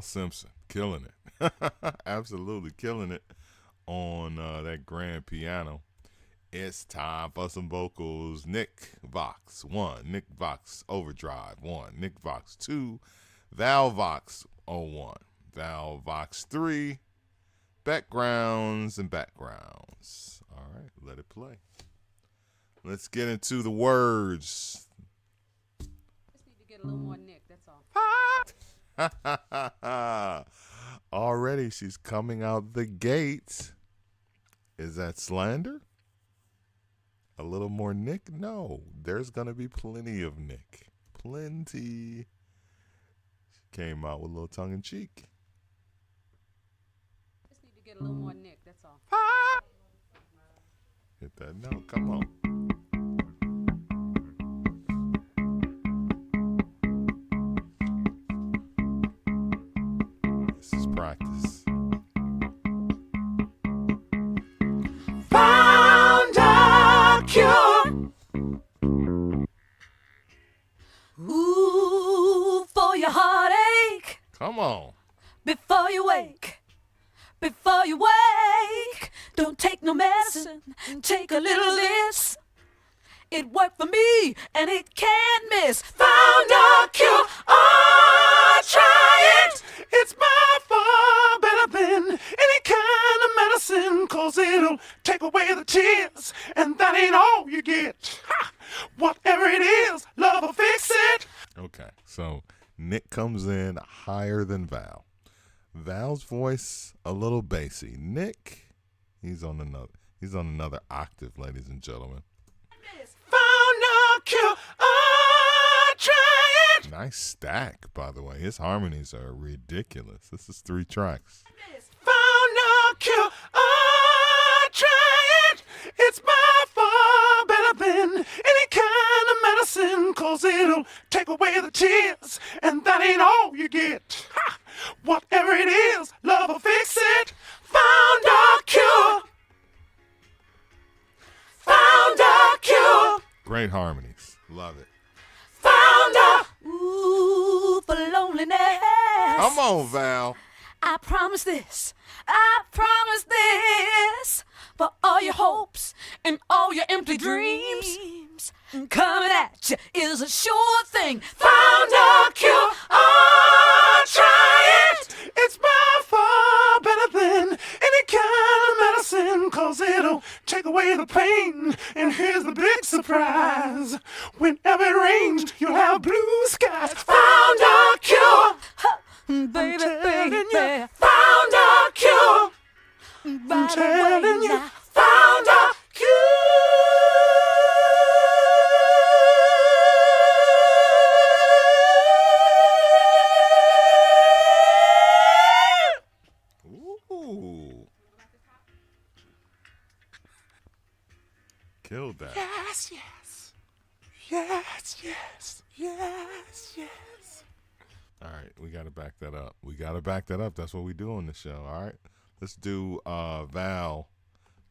Simpson. killing it. Absolutely killing it on that grand piano. It's time for some vocals. Nick Vox 1, Nick Vox Overdrive 1, Nick Vox 2, Val Vox 01, Val Vox 3, backgrounds and backgrounds. All right, let it play. Let's get into the words. Just need to get a little more Nick, that's all. Already she's coming out the gate. Is that slander? A little more Nick? No, there's going to be plenty of Nick. Plenty. She came out with a little tongue in cheek. Just need to get a little more Nick, that's all. Hit that note. Come on. This is practice. Found a cure. Ooh, for your heartache. Come on. Before you wake, before you wake, don't take no medicine, take a little of this. It worked for me, and it can't miss. Found a cure. Oh, try it. It's by far better than any kind of medicine, 'cause it'll take away the tears, and that ain't all you get. Ha! Whatever it is, love will fix it. Okay, so Nick comes in higher than Val. Val's voice a little bassy. Nick, he's on another octave, ladies and gentlemen. Found a cure. Oh, try it. Nice stack, by the way. His harmonies are ridiculous. This is 3 tracks. Found a cure. Oh, try it. It's by far better than any kind of medicine, 'cause it'll take away the tears, and that ain't all you get. Ha! Whatever it is, love will fix it. Found a cure. Found a cure. Great harmonies. Love it. Found a. Ooh, for loneliness. Come on, Val. I promise this, I promise this. For all your hopes and all your empty dreams, coming at you is a sure thing. Found a cure. Oh, try it. It's by far better than any kind of medicine, 'cause it'll take away the pain. And here's the big surprise. Whenever it rains, you'll have blue skies. Found a cure. Baby, telling baby, you. Found a cure. I'm telling you. Found a cure. Ooh. Killed that. Yes, yes. Yes, yes. Yes, yes. All right, we got to back that up. That's what we do on the show, all right? Let's do Val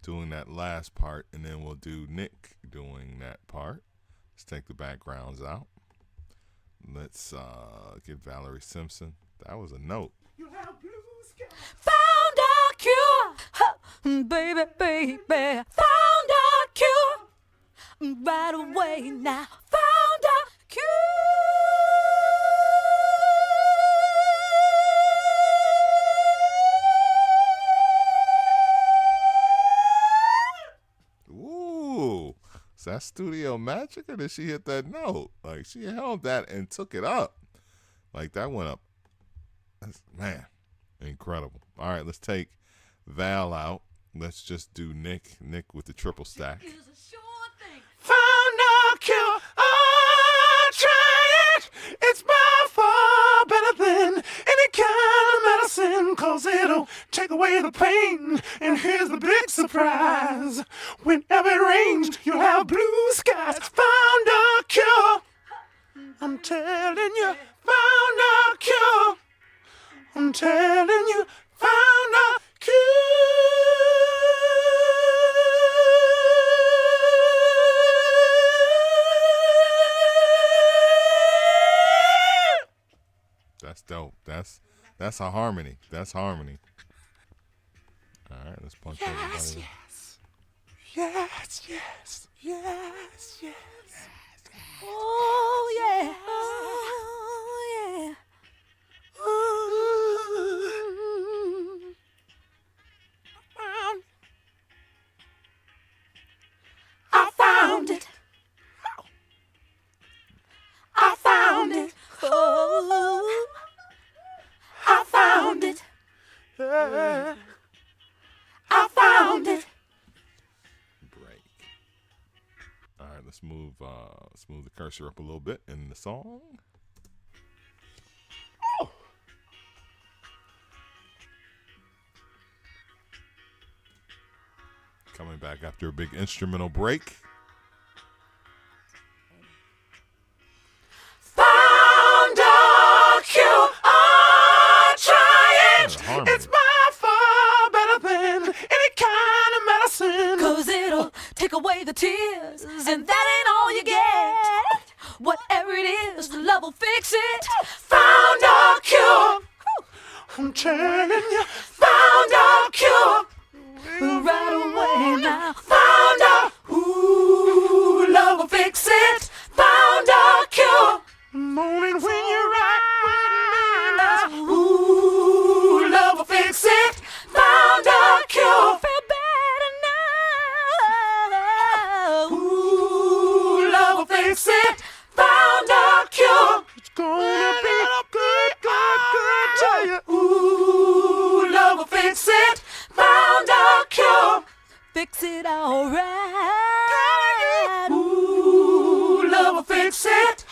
doing that last part, and then we'll do Nick doing that part. Let's take the backgrounds out. Let's get Valerie Simpson. That was a note. You have blue skies. found a cure. Baby, baby, found a cure. Right away now, found a cure. Ooh. Is that studio magic, or did she hit that note? Like, she held that and took it up. Like, that went up. Man, incredible. All right, let's take Val out. Let's just do Nick with the triple stack. Is a sure thing. Found a cure. Oh, try it. It's by far better than any kind of medicine, 'cause it'll take away the pain. And here's the big surprise. Whenever it rains, you'll have blue skies. Found a cure. I'm telling you, found a cure. I'm telling you, found a cure. That's dope. That's a harmony. That's harmony. All right, let's punch everybody. Yes, yes, yes, yes, yes. Oh, yeah. Oh, yeah. I found it. I found it. Oh, I found it. Yeah. I found it. Break. All right, let's move the cursor up a little bit in the song. Coming back after a big instrumental break. Found a cure. I try it. Harmony. It's by far better than any kind of medicine. 'cause it'll take away the tears, and that ain't all you get. Whatever it is, the love will fix it. Found a cure. I'm telling you, found a cure. Right away now. Found a, ooh, love will fix it. Found a cure. Moment when you're right with me now. Ooh, love will fix it. Found a cure. Feel better now. Ooh, love will fix it. Found a cure. It's gonna be good, good, good. Tell you. Ooh, love will fix it. Found a cure. Fix it all right. Ooh, love will fix it.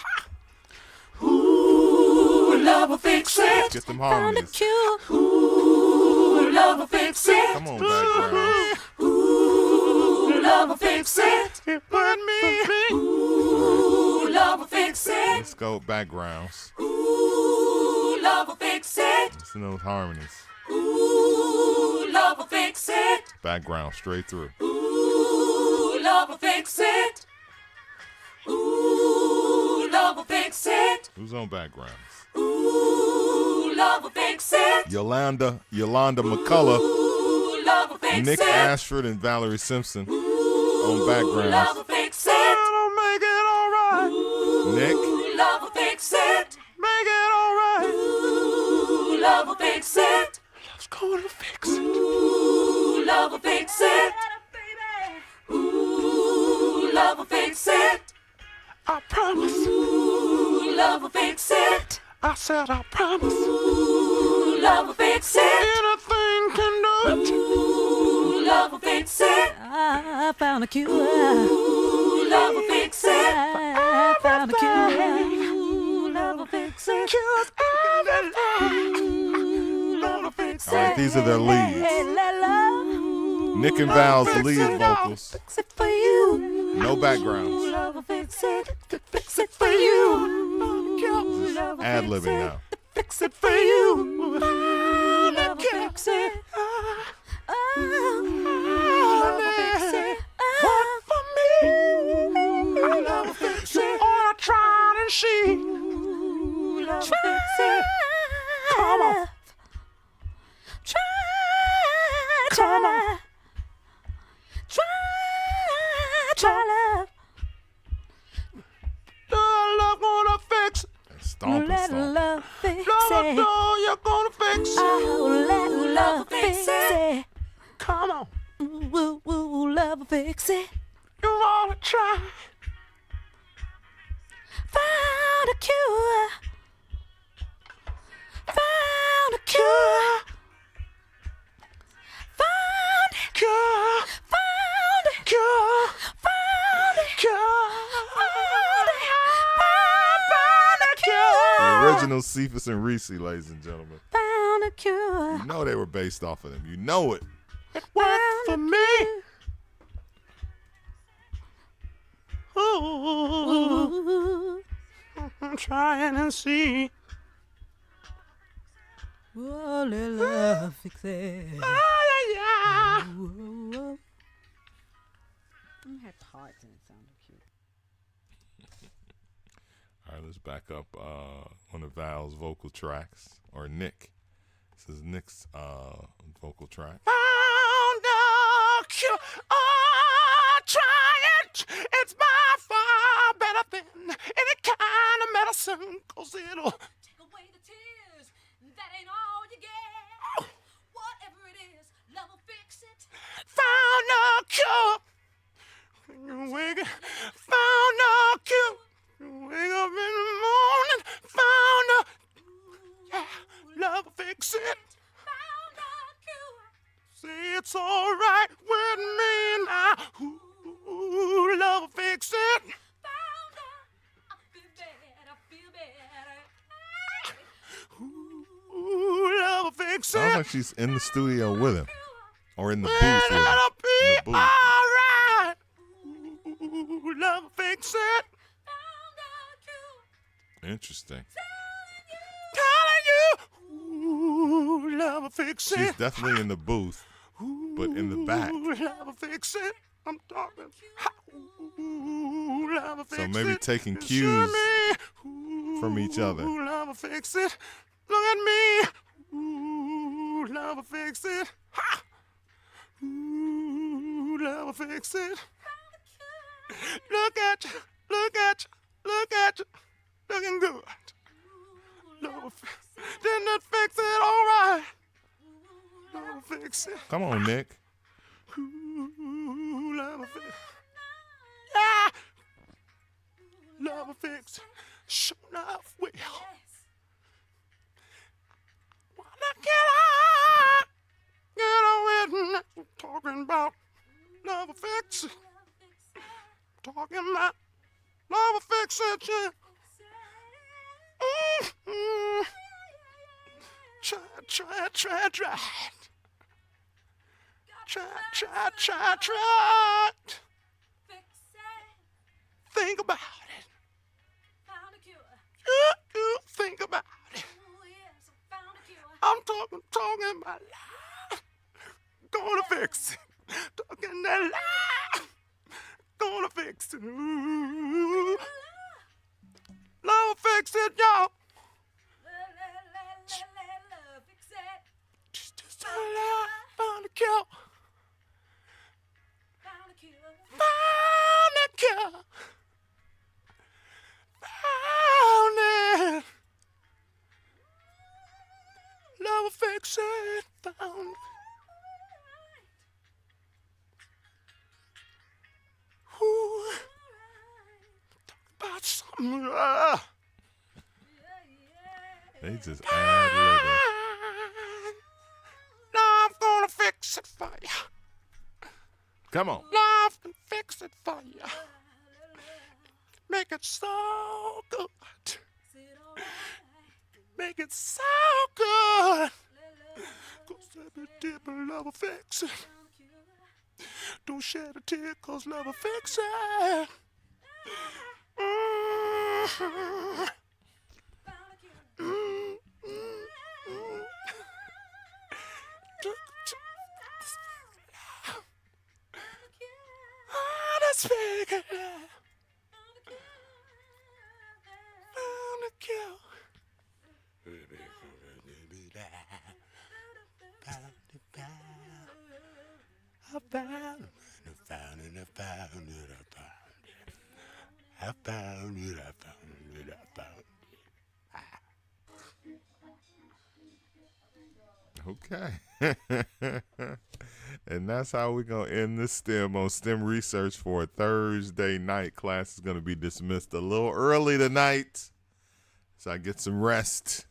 Ooh, love will fix it. Get them Found a harmonies. cure. Ooh, love will fix it. Come on, background. Ooh, love will fix it. It hurt me. Ooh, love will fix it. Let's go backgrounds. Ooh, love will fix it. Listen to those harmonies. Ooh, love will fix it. Background straight through. Ooh, love will fix it. Ooh, love will fix it. Who's on backgrounds? Ooh, love will fix it. Yolanda McCullough, Ooh, love will fix Nick it. Ashford, and Valerie Simpson on Love backgrounds. will fix it. It'll make it alright. Nick, Ooh, love will fix it. Make it alright. Ooh, love will fix it. Love's gonna fix it. Ooh, love will fix it. Ooh, love will fix it. I promise. Ooh, love will fix it. I said I promise. Ooh, love will fix it. Anything can do it. Ooh, love will fix it. I found a cure. Ooh, love will fix it. I found a cure. Ooh, love will fix it. Cures everything. Ooh, love will fix it. all right, these are their leads. Hey, let love Nick and Val's the lead vocals. fix it for you. No backgrounds. Love will fix it. Fix it for you. Love will Ad-libbing fix it. now. Fix it for you. Love will fix it. Love will fix it. Work for me. Love will fix it. All I tried and she. Love will fix it. Come on. Come on. Try love. Love gonna fix it. Stomp and Let stomp. love fix Love, it. you're gonna fix it. Oh, let love fix it. Come on. Ooh, ooh, love will fix it. You wanna try. Found a cure. Found a cure. Found it. Cure. Found it. Cure. Found it. Cure. Found a cure. The original Cephas and Reese, ladies and gentlemen. Found a cure. You know they were based off of them. You know it. It worked for me. Ooh. I'm trying to see. Oh, let love fix it. Yeah. Ooh. It had parts and it sounded cute. All right, let's back up one of Val's vocal tracks, or Nick. This is Nick's vocal track. Found a cure. Oh, try it. It's by far better than any kind of medicine, 'cause it'll Take away the tears, that ain't all you get. Whatever it is, love will fix it. found a cure. When you wake up, found a cure. You wake up in the morning, found a love will fix it. Found a cure. Say it's all right with me now. Ooh, love will fix it. Found a, I feel better, I feel better. Ooh, love will fix Sounds it. like she's in the studio with him, or in the booth Well, with him. it'll be In the booth. all right. Ooh, love will fix it. Found a cure. Interesting. Telling you, ooh, love will fix She's it. definitely in the booth, but in the back. Ooh, love will fix it. I'm talking. Ooh, love will fix So it. maybe taking It's cues me. from each other. Ooh, love will fix it. Look at me. Ooh, love will fix it. Ha! Ooh, love will fix it. Look at you. Look at you. Look at you. Looking good. Love will fix it. Didn't it fix it? All right. Love will fix it. Come on, Nick. Ooh, love will fix it. Yeah. Love will fix it. Sure enough, will. Wanna get on with me. Talking about love will fix it. Talking about love will fix it. Yeah. Mm-hmm. Try it. Try it. Fix it. Think about it. Found a cure. You think about it. Oh yes, I found a cure. I'm talking about love. Gonna fix it. Talking that love. Gonna fix it. Ooh. Love will fix it, y'all. Love, fix it. Just a love. Found a cure. Found a cure. Found a cure. Found it. Love will fix it. Found it. Ooh. Talk about something. They just ad libbing. Love gonna fix it for you. Come on. Love can fix it for you. Make it so good. Make it so good. 'Cause every dip of love will fix it. Don't shed a tear 'cause love will fix it. Mm-hmm. Let's figure it out. Found a cure. Okay. And that's how we're going to end this STEM on STEM Research for a Thursday night. Class is going to be dismissed a little early tonight, so I get some rest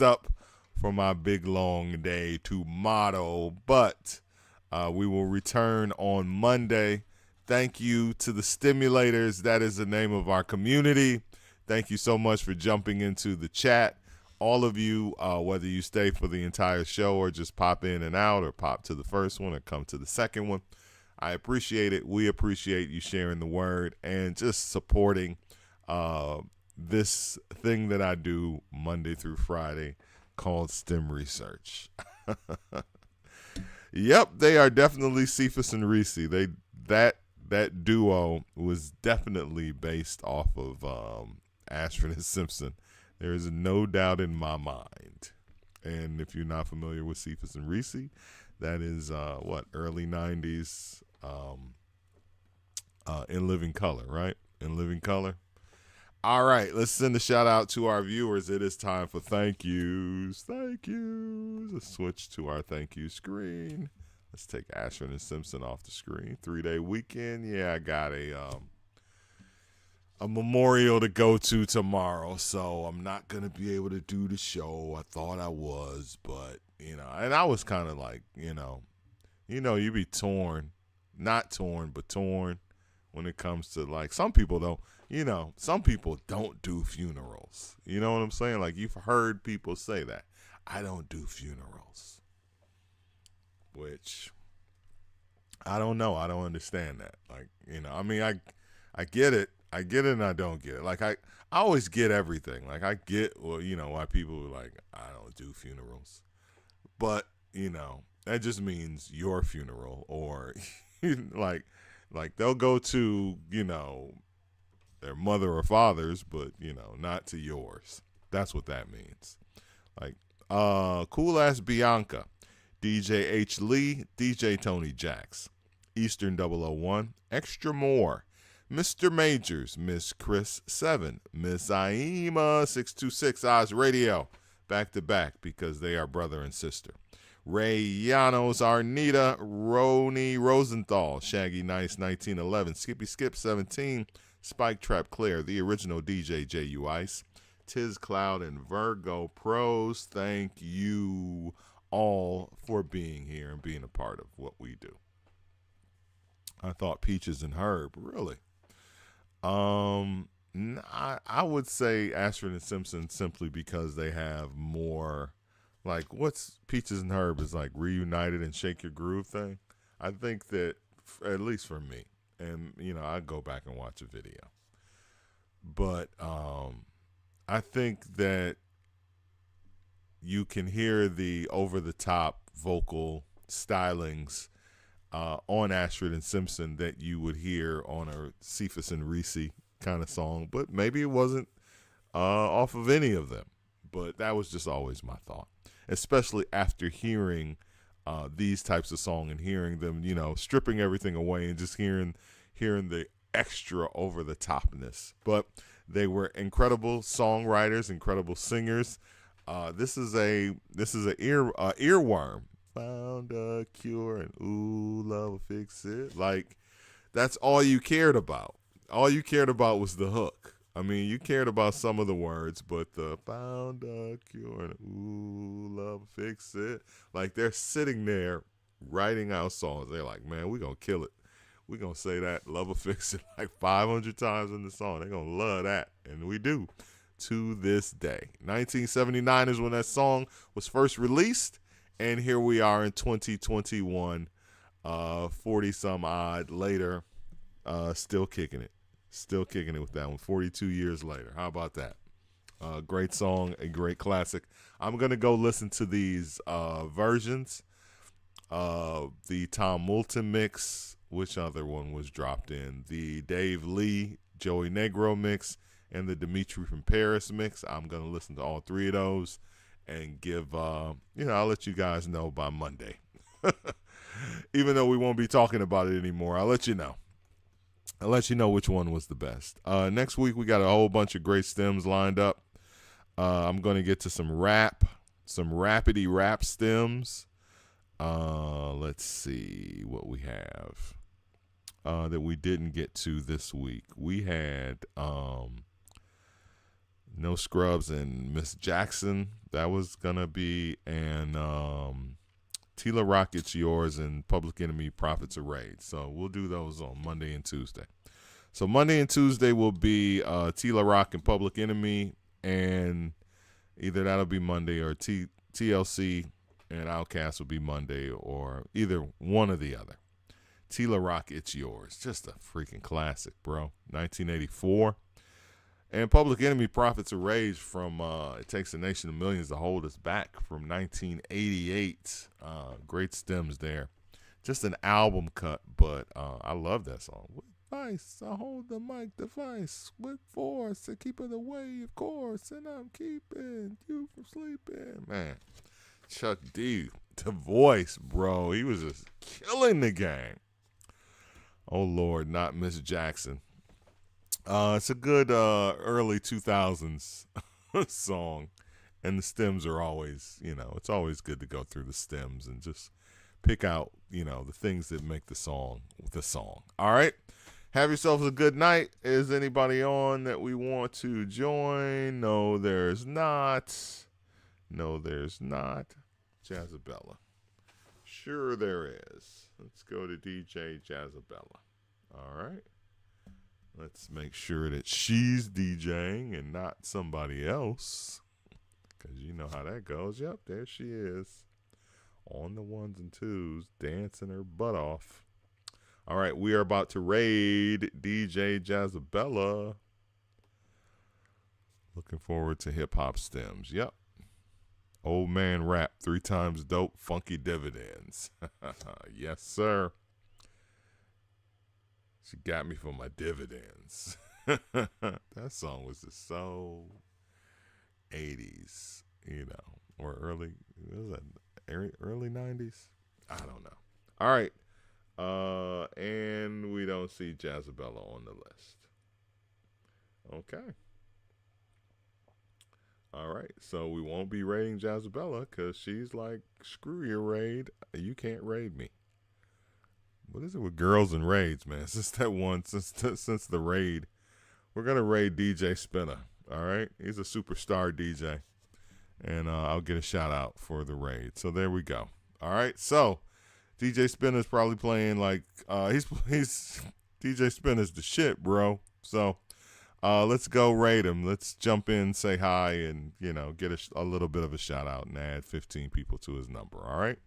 up for my big long day tomorrow. But we will return on Monday. Thank you to the Stimulators. That is the name of our community. Thank you so much for jumping into the chat. All of you, whether you stay for the entire show or just pop in and out or pop to the first one or come to the second one, I appreciate it. We appreciate you sharing the word and just supporting this thing that I do Monday through Friday called STEM Research. Yep, they are definitely Cephas and Reese. That duo was definitely based off of Ashford and Simpson. There is no doubt in my mind. And if you're not familiar with Cephas and Reese, that is early 90s In Living Color, right? In Living Color. All right, let's send a shout out to our viewers. It is time for thank yous. Thank yous. Let's switch to our thank you screen. Let's take Ashford and Simpson off the screen. 3-day weekend. Yeah, I got a memorial to go to tomorrow, so I'm not going to be able to do the show. I thought I was, but, and I was kind of like, you be torn. Not torn, but torn when it comes to, like, some people don't. Some people don't do funerals. You know what I'm saying? Like, you've heard people say that. I don't do funerals. Which, I don't know. I don't understand that. Like, I get it. I get it and I don't get it. Like, I always get everything. Like, I get, why people are like, I don't do funerals. But, that just means your funeral or, like they'll go to, their mother or father's, but, not to yours. That's what that means. Like, Cool Ass Bianca, DJ H. Lee, DJ Tony Jacks, Eastern 001, Extra More, Mr. Majors, Miss Chris 7, Miss Aima 626, Oz Radio, back to back because they are brother and sister. Ray Llanos, Arnita, Roni Rosenthal, Shaggy Nice 1911, Skippy Skip 17, Spike Trap Claire, the original DJ J.U. Ice, Tiz Cloud, and Virgo Pros. Thank you all for being here and being a part of what we do. I thought Peaches and Herb, really. I would say Ashford and Simpson simply because they have more, like, what's Peaches and Herb is like reunited and shake your groove thing. I think that, at least for me, and, I go back and watch a video. But I think that you can hear the over-the-top vocal stylings on Ashford and Simpson that you would hear on a Cephas and Reese kind of song. But maybe it wasn't off of any of them. But that was just always my thought, especially after hearing these types of songs and hearing them, stripping everything away and just hearing the extra over the topness. But they were incredible songwriters, incredible singers. This is an earworm. Found a cure and ooh, love will fix it. Like, that's all you cared about. All you cared about was the hook. I mean, you cared about some of the words, but the found a cure and ooh, love will fix it. Like, they're sitting there writing out songs. They're like, man, we're going to kill it. We're going to say that love will fix it like 500 times in the song. They're going to love that. And we do to this day. 1979 is when that song was first released. And here we are in 2021, 40 some odd later, still kicking it. Still kicking it with that one, 42 years later. How about that? Great song, a great classic. I'm going to go listen to these versions. The Tom Moulton mix, which other one was dropped in? The Dave Lee, Joey Negro mix, and the Dimitri from Paris mix. I'm going to listen to all three of those and give, I'll let you guys know by Monday. Even though we won't be talking about it anymore, I'll let you know. I'll let you know which one was the best. Next week, we got a whole bunch of great stems lined up. I'm going to get to some rapidy rap stems. Let's see what we have that we didn't get to this week. We had No Scrubs and Miss Jackson. That was going to be, and Tila Rock, It's Yours, and Public Enemy, Prophets of Rage. So we'll do those on Monday and Tuesday. So Monday and Tuesday will be Tila Rock and Public Enemy, and either that'll be Monday or TLC and Outkast will be Monday, or either one or the other. Tila Rock, It's Yours. Just a freaking classic, bro. 1984. And Public Enemy, Prophets of Rage from It Takes a Nation of Millions to Hold Us Back from 1988. Great stems there. Just an album cut, but I love that song. With vice, I hold the mic device with force to keep it away, of course, and I'm keeping you from sleeping. Man, Chuck D, the voice, bro. He was just killing the game. Oh, Lord, not Miss Jackson. It's a good early 2000s song. And the stems are always, it's always good to go through the stems and just pick out, the things that make the song the song. All right? Have yourselves a good night. Is anybody on that we want to join? No, there's not. No, there's not. Jazzabella. Sure there is. Let's go to DJ Jazzabella. All right. Let's make sure that she's DJing and not somebody else. Because you know how that goes. Yep, there she is. On the ones and twos, dancing her butt off. All right, we are about to raid DJ Jazzabella. Looking forward to hip-hop stems. Yep. Old man rap, 3 times dope, funky dividends. Yes, sir. She got me for my dividends. That song was just so 80s, or early 90s. I don't know. All right, and we don't see Jazzabella on the list. Okay. All right, so we won't be raiding Jazzabella because she's like, screw your raid. You can't raid me. What is it with girls and raids, man? Since the raid, we're gonna raid DJ Spinner. All right, he's a superstar DJ, and I'll get a shout out for the raid. So there we go. All right, so DJ Spinner's probably playing like he's DJ Spinner's the shit, bro. So let's go raid him. Let's jump in, say hi, and get a little bit of a shout out, and add 15 people to his number. All right.